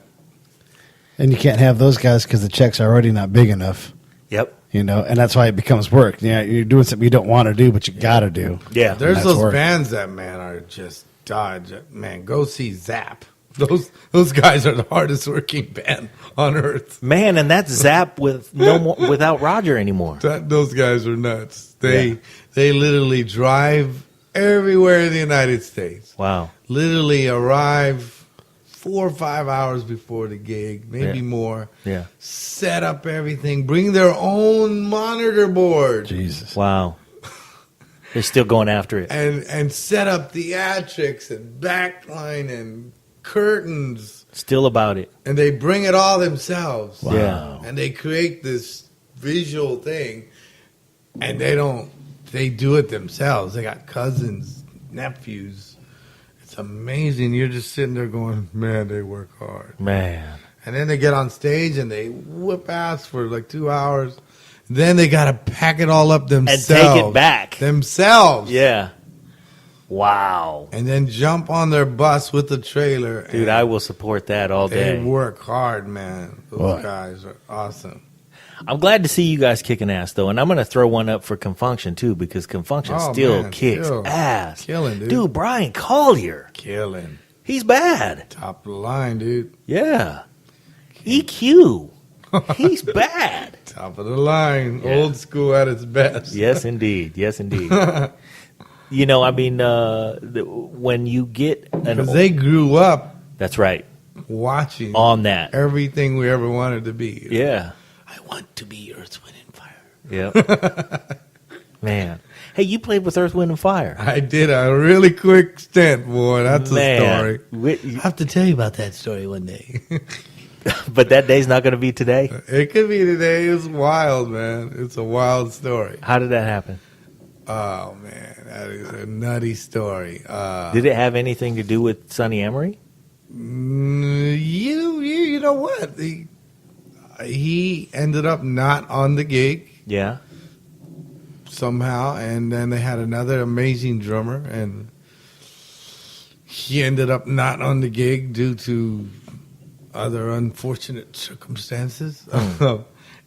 S3: And you can't have those guys because the checks are already not big enough.
S2: Yep.
S3: And that's why it becomes work. Yeah, you're doing something you don't want to do, but you got to do.
S2: Yeah.
S4: there's
S3: That's
S4: those
S3: work.
S4: bands that are just dodge. Man, go see Zap. Those guys are the hardest working band on earth.
S2: Man, and that's Zap with without Roger anymore.
S4: Those guys are nuts. They literally drive everywhere in the United States.
S2: Wow.
S4: Literally arrive 4 or 5 hours before the gig, maybe
S2: Yeah.
S4: more.
S2: Yeah.
S4: Set up everything. Bring their own monitor board.
S3: Jesus.
S2: Wow. They're still going after it.
S4: And set up theatrics and backline and curtains.
S2: Still about it.
S4: And they bring it all themselves.
S3: Wow.
S2: Yeah.
S4: And they create this visual thing. And they do it themselves. They got cousins, nephews. It's amazing. You're just sitting there going, man, they work hard.
S2: Man.
S4: And then they get on stage and they whip ass for like 2 hours. Then they got to pack it all up themselves.
S2: And take it back.
S4: Themselves.
S2: Yeah. Wow.
S4: And then jump on their bus with the trailer.
S2: Dude, I will support that all
S4: They
S2: day.
S4: work hard, man. Those
S3: Boy.
S4: guys are awesome.
S2: I'm glad to see you guys kicking ass, though. And I'm going to throw one up for Confunction, too, because Confunction
S4: Oh,
S2: still
S4: man,
S2: kicks
S4: still
S2: ass.
S4: killing, dude.
S2: Dude, Brian Collier.
S4: Killing.
S2: He's bad.
S4: Top of the line, dude.
S2: Yeah. EQ. He's bad.
S4: Top of the line.
S2: Yeah.
S4: Old school at its best.
S2: Yes, indeed. Yes, indeed. When you get an...
S4: Because they grew up
S2: That's right.
S4: watching
S2: On that.
S4: everything we ever wanted to be.
S2: Yeah.
S4: I want to be Earth, Wind, and Fire.
S2: Yep. Man. Hey, you played with Earth, Wind, and Fire.
S4: I did a really quick stint, boy. That's a story.
S2: Man.
S4: I have to tell you about that story one day.
S2: But that day's not going to be today?
S4: It could be today. It's wild, man. It's a wild story.
S2: How did that happen?
S4: Oh, man. That is a nutty story.
S2: Did it have anything to do with Sonny Emery?
S4: You know what? He ended up not on the gig
S2: Yeah.
S4: somehow, and then they had another amazing drummer, and he ended up not on the gig due to other unfortunate circumstances.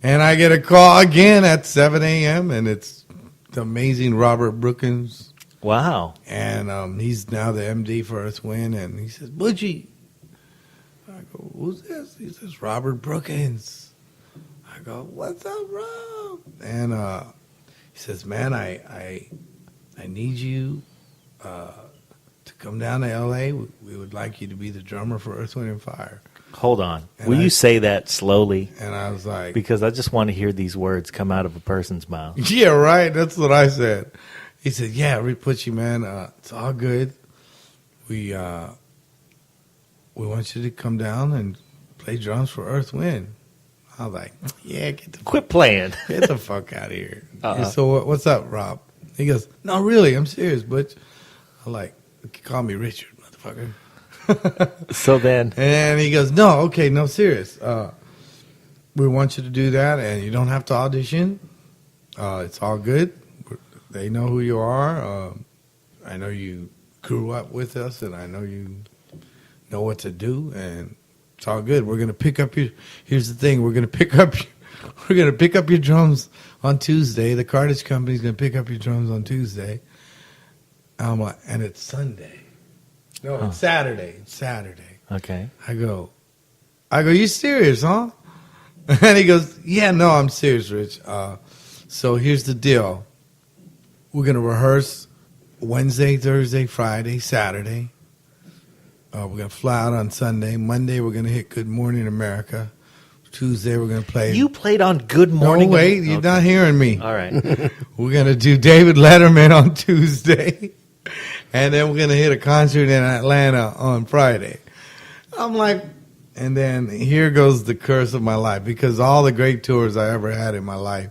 S4: And I get a call again at 7 a.m., and it's the amazing Robert Brookins.
S2: Wow.
S4: And he's now the MD for Earth Wind, and he says, Butchie. I go, who's this? He says, Robert Brookins. I go, what's up, Rob? And he says, man, I need you to come down to L.A. We would like you to be the drummer for Earth, Wind, and Fire.
S2: Hold on.
S4: And
S2: Will you say that slowly?
S4: And I was like,
S2: Because I just want to hear these words come out of a person's mouth.
S4: yeah, right. That's what I said. He said, yeah, Rick Butchie, man, it's all good. we want you to come down and play drums for Earth Wind. I was like, yeah,
S2: Quit playing.
S4: get the fuck out of here. So what's up, Rob? He goes, no, really, I'm serious, Butch. I'm like, call me Richard, motherfucker.
S2: So then,
S4: And he goes, no, okay, no, serious. We want you to do that, and you don't have to audition. It's all good. They know who you are. I know you grew up with us, and I know you know what to do, and it's all good. We're gonna pick up your. Here's the thing: we're gonna pick up your drums on Tuesday. The cartage company's gonna pick up your drums on Tuesday. I'm like, and it's Sunday. No, it's Saturday. It's Saturday.
S2: okay.
S4: I go, you serious, huh? And he goes, yeah, no, I'm serious, Rich. So here's the deal. We're going to rehearse Wednesday, Thursday, Friday, Saturday. We're going to fly out on Sunday. Monday, we're going to hit Good Morning America. Tuesday, we're going to play.
S2: You played on Good Morning.
S4: No, wait, you're not hearing me.
S2: All right.
S4: We're going to do David Letterman on Tuesday. And then we're going to hit a concert in Atlanta on Friday. I'm like, and then here goes the curse of my life, because all the great tours I ever had in my life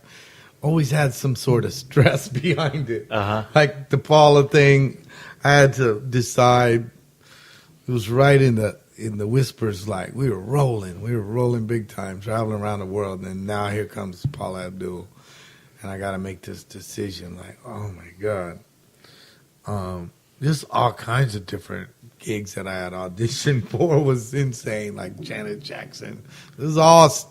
S4: always had some sort of stress behind it.
S2: Uh-huh.
S4: Like the Paula thing, I had to decide. It was right in the whispers, like we were rolling big time, traveling around the world, and now here comes Paula Abdul, and I got to make this decision. Like, oh my God. Just all kinds of different gigs that I had auditioned for was insane, like Janet Jackson. This was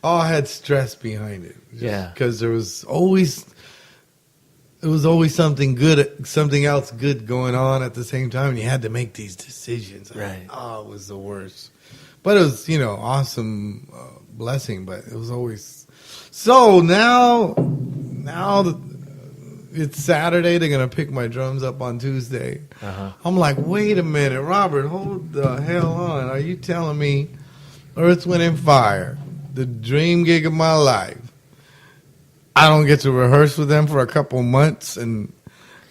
S4: all had stress behind it.
S2: Yeah.
S4: Because there was always something good, something else good going on at the same time, and you had to make these decisions.
S2: Right.
S4: Oh, it was the worst. But it was, awesome blessing, but it was always... So now it's Saturday. They're going to pick my drums up on Tuesday.
S2: Uh-huh.
S4: I'm like, wait a minute, Robert, hold the hell on. Are you telling me Earth, Wind, and Fire, the dream gig of my life, I don't get to rehearse with them for a couple months, and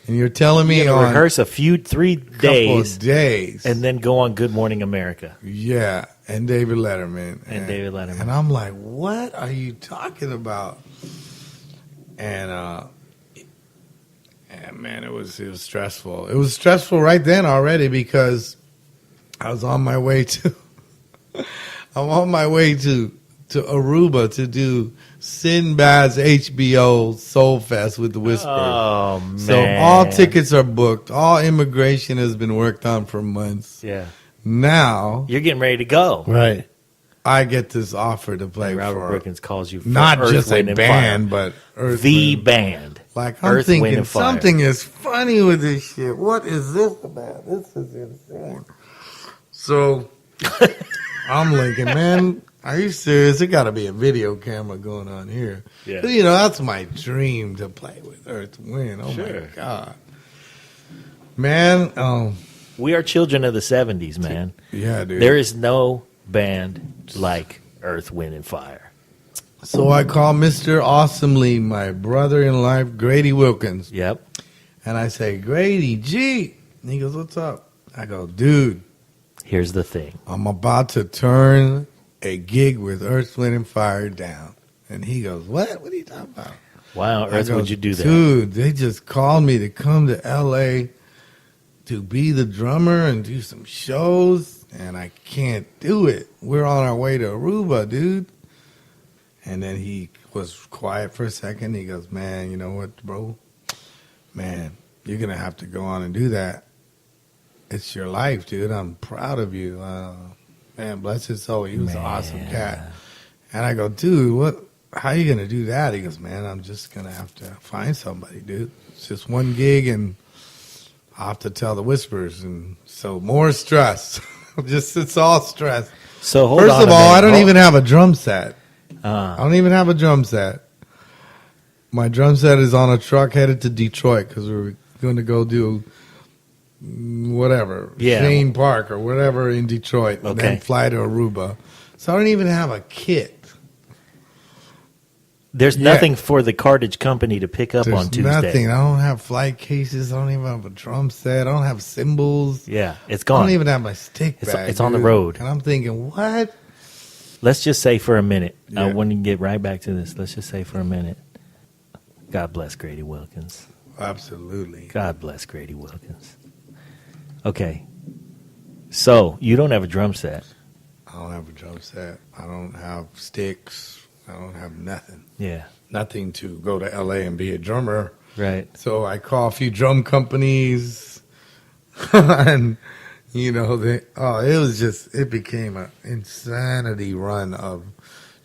S4: you're telling me
S2: You
S4: on
S2: rehearse 3
S4: couple
S2: days,
S4: of days.
S2: and then go on Good Morning America.
S4: Yeah, and David Letterman.
S2: And David Letterman.
S4: And I'm like, what are you talking about? And man, it was stressful. It was stressful right then already, because I was on my way to Aruba to do Sinbad's HBO Soul Fest with the Whispers.
S2: Oh, man.
S4: So all tickets are booked. All immigration has been worked on for months.
S2: Yeah.
S4: Now
S2: You're getting ready to go.
S3: Right.
S4: I get this offer to play
S2: And Robert
S4: for
S2: Brookins calls you for
S4: not
S2: Earth,
S4: just a
S2: Wind, and
S4: band,
S2: Fire.
S4: but Earth,
S2: The
S4: Wind.
S2: band.
S4: Like, I'm
S2: Earth, Wind,
S4: thinking
S2: and Fire.
S4: something is funny with this shit. What is this about? This is insane. So I'm thinking, man, are you serious? There got to be a video camera going on here.
S2: Yeah.
S4: But, that's my dream, to play with Earth, Wind. Oh,
S2: Sure.
S4: my God. Man,
S2: We are children of the 70s, man.
S4: yeah, dude.
S2: There is no band like Earth, Wind, and Fire.
S4: So I call Mr. Awesomely, my brother in life, Grady Wilkins.
S2: Yep.
S4: And I say, Grady, G. And he goes, what's up? I go, dude,
S2: Here's the thing.
S4: I'm about to turn a gig with Earth, Wind, and Fire down. And he goes, what? What are you talking about?
S2: Why on
S4: I
S2: earth
S4: go,
S2: would you do that?
S4: Dude, they just called me to come to L.A. to be the drummer and do some shows, and I can't do it. We're on our way to Aruba, dude. And then he was quiet for a second. He goes, man, you know what, bro? Man, you're going to have to go on and do that. It's your life, dude. I'm proud of you. Man, bless his soul. He was an awesome cat. And I go, dude, how are you going to do that? He goes, man, I'm just going to have to find somebody, dude. It's just one gig, and I'll have to tell the Whispers. And so more stress. It's all stress.
S2: So hold
S4: First
S2: on
S4: of
S2: a
S4: all,
S2: minute.
S4: I don't even have a drum set.
S2: Uh,
S4: I don't even have a drum set. My drum set is on a truck headed to Detroit because we're going to go do whatever,
S2: Yeah.
S4: Shane Park or whatever in Detroit, and
S2: Okay.
S4: then fly to Aruba. So I don't even have a kit.
S2: There's nothing for the cartage company to pick up on Tuesday.
S4: Nothing. I don't have flight cases. I don't even have a drum set. I don't have cymbals.
S2: Yeah, it's
S4: I
S2: gone.
S4: don't even have my stick
S2: It's-
S4: bag.
S2: it's on the
S4: dude.
S2: road.
S4: And I'm thinking, what?
S2: Let's just say for a minute. I
S4: Yeah.
S2: want to get right back to this. Let's just say for a minute. God bless Grady Wilkins.
S4: Absolutely.
S2: God bless Grady Wilkins. Okay. So, you don't have a drum set.
S4: I don't have a drum set. I don't have sticks. I don't have nothing.
S2: Yeah.
S4: Nothing to go to LA and be a drummer.
S2: Right.
S4: So I call a few drum companies, and it became an insanity run of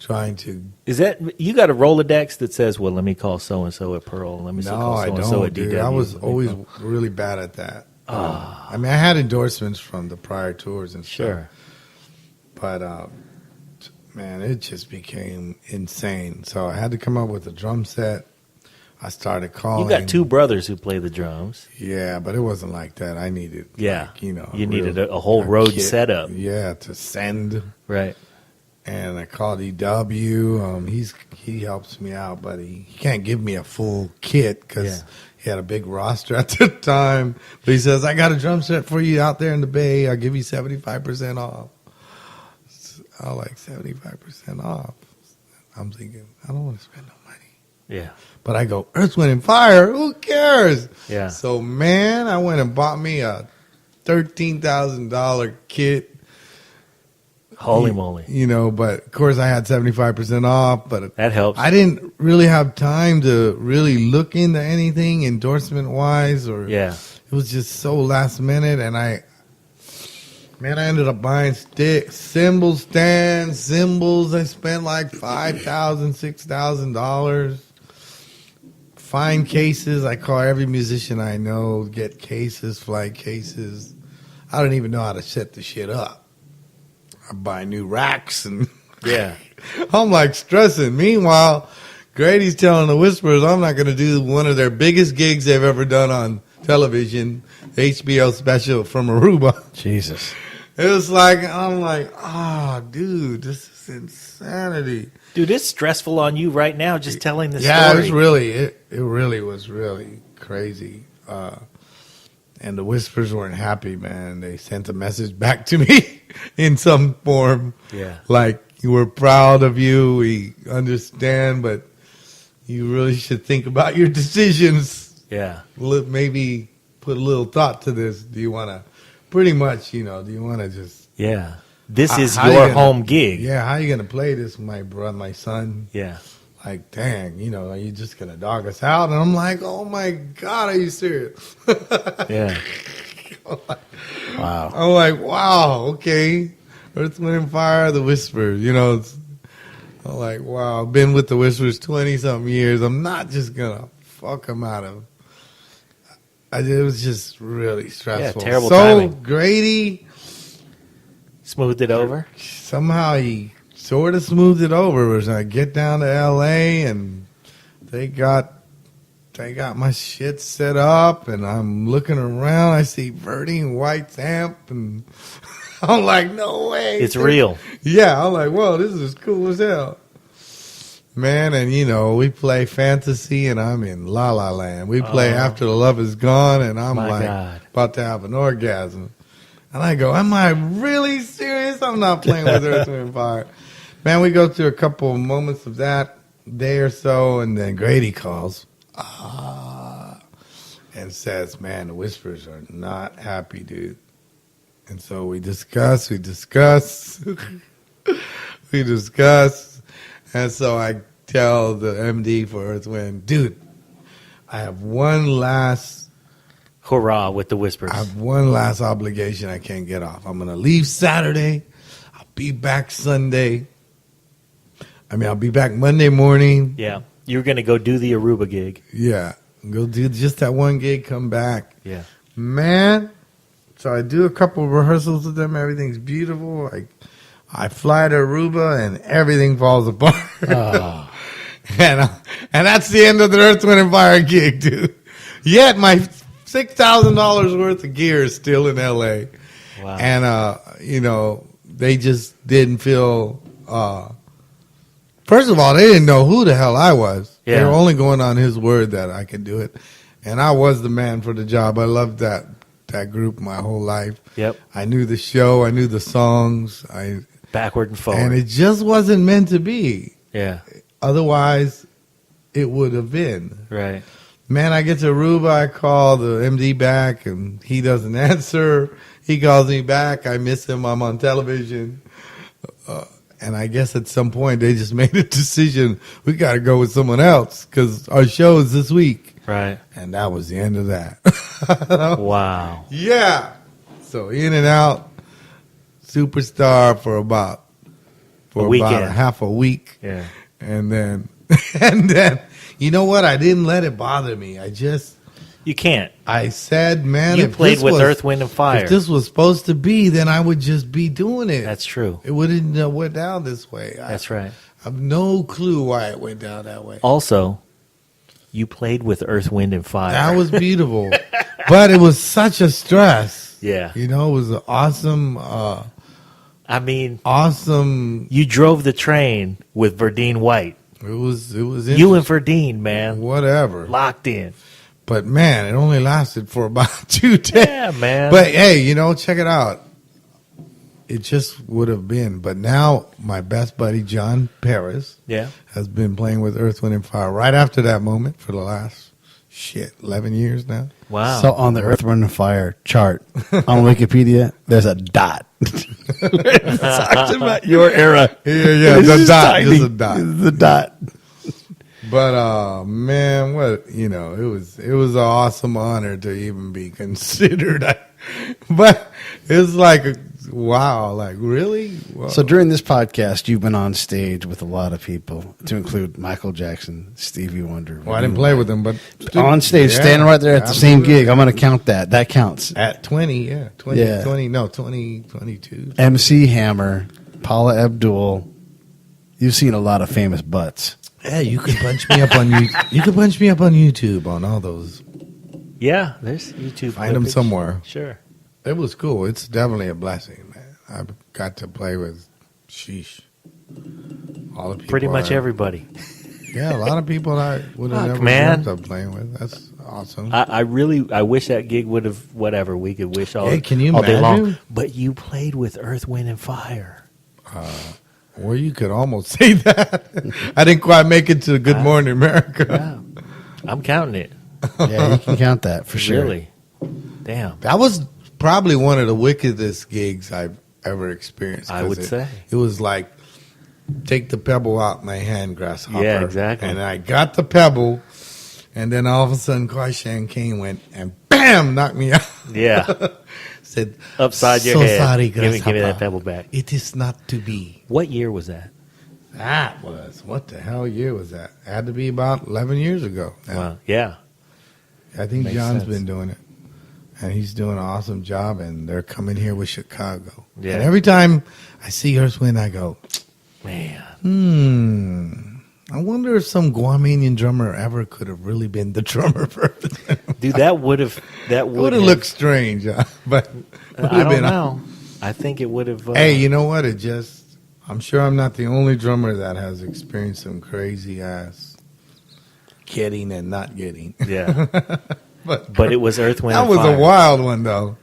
S4: trying to.
S2: Is that you got a Rolodex that says, well, let me call so and so at Pearl, let me
S4: No,
S2: call
S4: I
S2: so and so
S4: don't,
S2: at
S4: dude.
S2: DW.
S4: I was
S2: let me
S4: always
S2: call-
S4: really bad at that. I mean, I had endorsements from the prior tours and stuff.
S2: Sure.
S4: But man, it just became insane. So I had to come up with a drum set. I started calling.
S2: You got two brothers who play the drums.
S4: Yeah, but it wasn't like that. I needed,
S2: Yeah.
S4: like, you
S2: You needed a whole road setup.
S4: Yeah, to send.
S2: Right.
S4: And I called EW. He helps me out, but he can't give me a full kit because he had a big roster at the time. But he says, I got a drum set for you out there in the Bay. I'll give you 75% off. I like 75% off. I'm thinking, I don't want to spend no money.
S2: Yeah.
S4: But I go, Earth, Wind, and Fire, who cares?
S2: Yeah.
S4: So, man, I went and bought me a $13,000 kit.
S2: Holy moly.
S4: But of course I had 75% off, but
S2: That helps.
S4: I didn't really have time to really look into anything endorsement wise, or
S2: Yeah.
S4: it was just so last minute. And I ended up buying cymbal stands, cymbals. I spent like $5,000, $6,000. Fine cases. I call every musician I know, get cases, flight cases. I don't even know how to set the shit up. I buy new racks and
S2: Yeah.
S4: I'm like stressing. Meanwhile, Grady's telling the Whisperers I'm not going to do one of their biggest gigs they've ever done on television, the HBO special from Aruba.
S3: Jesus.
S4: It was like, I'm like, dude, this is insanity.
S2: Dude, it's stressful on you right now just telling the
S4: Yeah,
S2: story.
S4: it was really, it really was really crazy. And the Whispers weren't happy, man. They sent a message back to me in some form.
S2: Yeah.
S4: Like, we're proud of you. We understand, but you really should think about your decisions.
S2: Yeah.
S4: Maybe put a little thought to this. Do you want to, pretty much, do you want to just.
S2: Yeah. This is
S4: how you
S2: your
S4: gonna-
S2: home gig.
S4: Yeah, how you going to play this, my son?
S2: Yeah.
S4: Like, dang, are you just going to dog us out? And I'm like, oh my God, are you serious?
S2: Yeah.
S3: Wow.
S4: I'm like, wow, okay. Earth, Wind, and Fire, the Whispers. I'm like, wow, I've been with the Whispers 20-something years. I'm not just going to fuck them out of. It was just really stressful.
S2: Yeah, terrible
S4: so
S2: timing.
S4: Grady,
S2: Smoothed it over.
S4: somehow he sort of smoothed it over. As I get down to L.A. and they got my shit set up, and I'm looking around. I see Verdi and White's amp, and I'm like, no way.
S2: It's real.
S4: Yeah, I'm like, whoa, this is cool as hell. Man, and we play Fantasy, and I'm in La La Land. We play After the Love Is Gone, and I'm
S2: My
S4: like
S2: God.
S4: about to have an orgasm. And I go, am I really serious? I'm not playing with Earth, Wind, and Fire. Man, we go through a couple of moments of that day or so, and then Grady calls and says, man, the Whispers are not happy, dude. And so we discuss. And so I tell the MD for Earth, Wind, dude, I have one last
S2: Hurrah with the Whispers.
S4: obligation I can't get off. I'm going to leave Saturday. I'll be back Sunday. I'll be back Monday morning.
S2: Yeah. You're going to go do the Aruba gig.
S4: Yeah. Go do just that one gig, come back.
S2: Yeah.
S4: Man. So I do a couple of rehearsals with them. Everything's beautiful. I fly to Aruba and everything falls apart. And that's the end of the Earth, Wind, and Fire gig, dude. Yet my $6,000 worth of gear is still in L.A.
S2: Wow.
S4: And, they just didn't feel First of all, they didn't know who the hell I was.
S2: Yeah.
S4: They were only going on his word that I could do it. And I was the man for the job. I loved that group my whole life.
S2: Yep.
S4: I knew the show. I knew the songs.
S2: Backward and forward.
S4: And it just wasn't meant to be.
S2: Yeah.
S4: Otherwise, it would have been.
S2: Right.
S4: Man, I get to Aruba. I call the MD back, and he doesn't answer. He calls me back. I miss him. I'm on television. And I guess at some point they just made a decision. We got to go with someone else because our show is this week.
S2: Right.
S4: And that was the end of that.
S2: Wow.
S4: Yeah. So in and out, superstar for about
S2: weekend.
S4: half a week.
S2: Yeah.
S4: And then, you know what? I didn't let it bother me.
S2: You can't.
S4: I said, man,
S2: You
S4: if
S2: played
S4: this
S2: with
S4: was-
S2: Earth, Wind, and Fire.
S4: If this was supposed to be, then I would just be doing it.
S2: That's true.
S4: It wouldn't have went down this way.
S2: That's right.
S4: I have no clue why it went down that way.
S2: Also, you played with Earth, Wind, and Fire.
S4: That was beautiful. But it was such a stress.
S2: Yeah.
S4: You know, it was an awesome,
S2: I mean,
S4: awesome.
S2: you drove the train with Verdine White.
S4: It was
S2: You and
S4: interesting.
S2: Verdine, man.
S4: Whatever.
S2: Locked in.
S4: But man, it only lasted for about 2 days.
S2: Yeah, man.
S4: But hey, check it out. It just would have been. But now my best buddy, John Paris,
S2: Yeah.
S4: has been playing with Earth, Wind, and Fire right after that moment for the last, 11 years now.
S2: Wow.
S3: So on the Earth, Wind, and Fire chart on Wikipedia, there's a dot. It talks about your era.
S4: Yeah,
S3: It's
S4: the
S3: just
S4: dot.
S3: tiny.
S4: Just a dot.
S3: The dot.
S4: But man, it was an awesome honor to even be considered. But it's like, wow, like really? Wow.
S3: So during this podcast, you've been on stage with a lot of people, to include Michael Jackson, Stevie Wonder.
S4: Well, I didn't play with them, but
S3: on stage,
S4: Yeah,
S3: standing right there at the same
S4: absolutely.
S3: gig. I'm going to count that. That counts.
S4: At 20, yeah. 20,
S3: Yeah.
S4: 22.
S3: MC Hammer, Paula Abdul. You've seen a lot of famous butts.
S4: Yeah, you can punch me up on YouTube. You can punch me up on YouTube on all those.
S2: Yeah, there's YouTube.
S4: Find them
S2: footage.
S4: somewhere.
S2: Sure.
S4: It was cool. It's definitely a blessing, man. I got to play with, sheesh, all the people.
S2: Pretty much everybody.
S4: Yeah, a lot of people I would have
S2: Fuck,
S4: never
S2: man.
S4: dreamt of playing with. That's awesome.
S2: I wish that gig would have, whatever, we could wish all,
S4: Hey, can you
S2: all day
S4: imagine?
S2: long. But you played with Earth, Wind, and Fire.
S4: Well, you could almost say that. I didn't quite make it to Good Morning America.
S2: Yeah. I'm counting it.
S3: Yeah, you can count that for sure.
S2: Really? Damn.
S4: That was probably one of the wickedest gigs I've ever experienced.
S2: I
S4: 'cause
S2: would say.
S4: It was like, take the pebble out my hand, grasshopper.
S2: Yeah, exactly.
S4: And I got the pebble, and then all of a sudden, Kwaishan Kane went and bam, knocked me out.
S2: Yeah.
S4: Said,
S2: Upside your
S4: so
S2: head.
S4: sorry,
S2: give me
S4: grasshopper.
S2: that pebble back.
S4: It is not to be.
S2: What year was that?
S4: That was, what the hell year was that? It had to be about 11 years ago. now.
S2: Wow. Yeah.
S4: I think
S2: Makes
S4: John's
S2: sense.
S4: been doing it. And he's doing an awesome job, and they're coming here with Chicago.
S2: Yeah.
S4: And every time I see Earth, Wind, I go,
S2: Man.
S4: I wonder if some Guamanian drummer ever could have really been the drummer for it.
S2: Dude, that would have
S4: would have looked strange, but would
S2: I
S4: have
S2: don't know. I think it would have.
S4: Hey, you know what? I'm sure I'm not the only drummer that has experienced some crazy ass getting and not getting.
S2: Yeah.
S4: But
S2: it was Earth, Wind,
S4: that
S2: and
S4: was
S2: Fire.
S4: a wild one, though.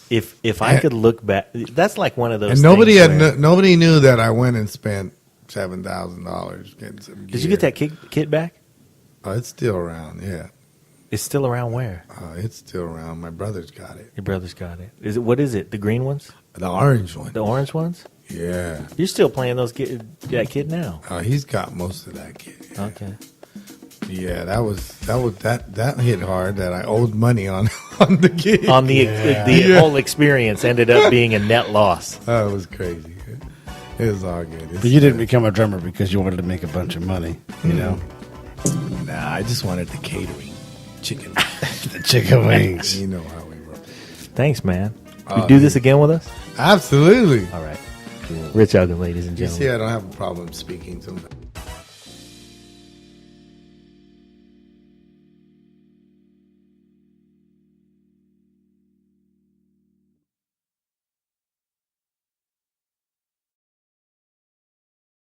S2: If I could look back, that's like one of those.
S4: And nobody
S2: things where-
S4: nobody knew that I went and spent $7,000 getting some gear.
S2: Did you get that kit back?
S4: Oh, it's still around. Yeah,
S2: It's still around where?
S4: it's still around. My brother's got it.
S2: Your brother's got it. Is it? What is it? The green ones?
S4: The orange one.
S2: The orange ones?
S4: Yeah.
S2: You're still playing that kit now?
S4: He's got most of that kit. Yeah.
S2: Okay.
S4: Yeah, that hit hard. That I owed money on the gig.
S2: On the
S4: Yeah.
S2: whole experience ended up being a net loss.
S4: That was crazy. It was all good.
S3: But you didn't become a drummer because you wanted to make a bunch of money, you know?
S4: Nah, I just wanted the catering, chicken.
S3: The chicken wings.
S4: You know how we roll.
S2: Thanks, man. You do this again with us?
S4: Absolutely.
S2: All right. Rich Aguon, ladies and
S4: You
S2: gentlemen.
S4: see, I don't have a problem speaking sometimes.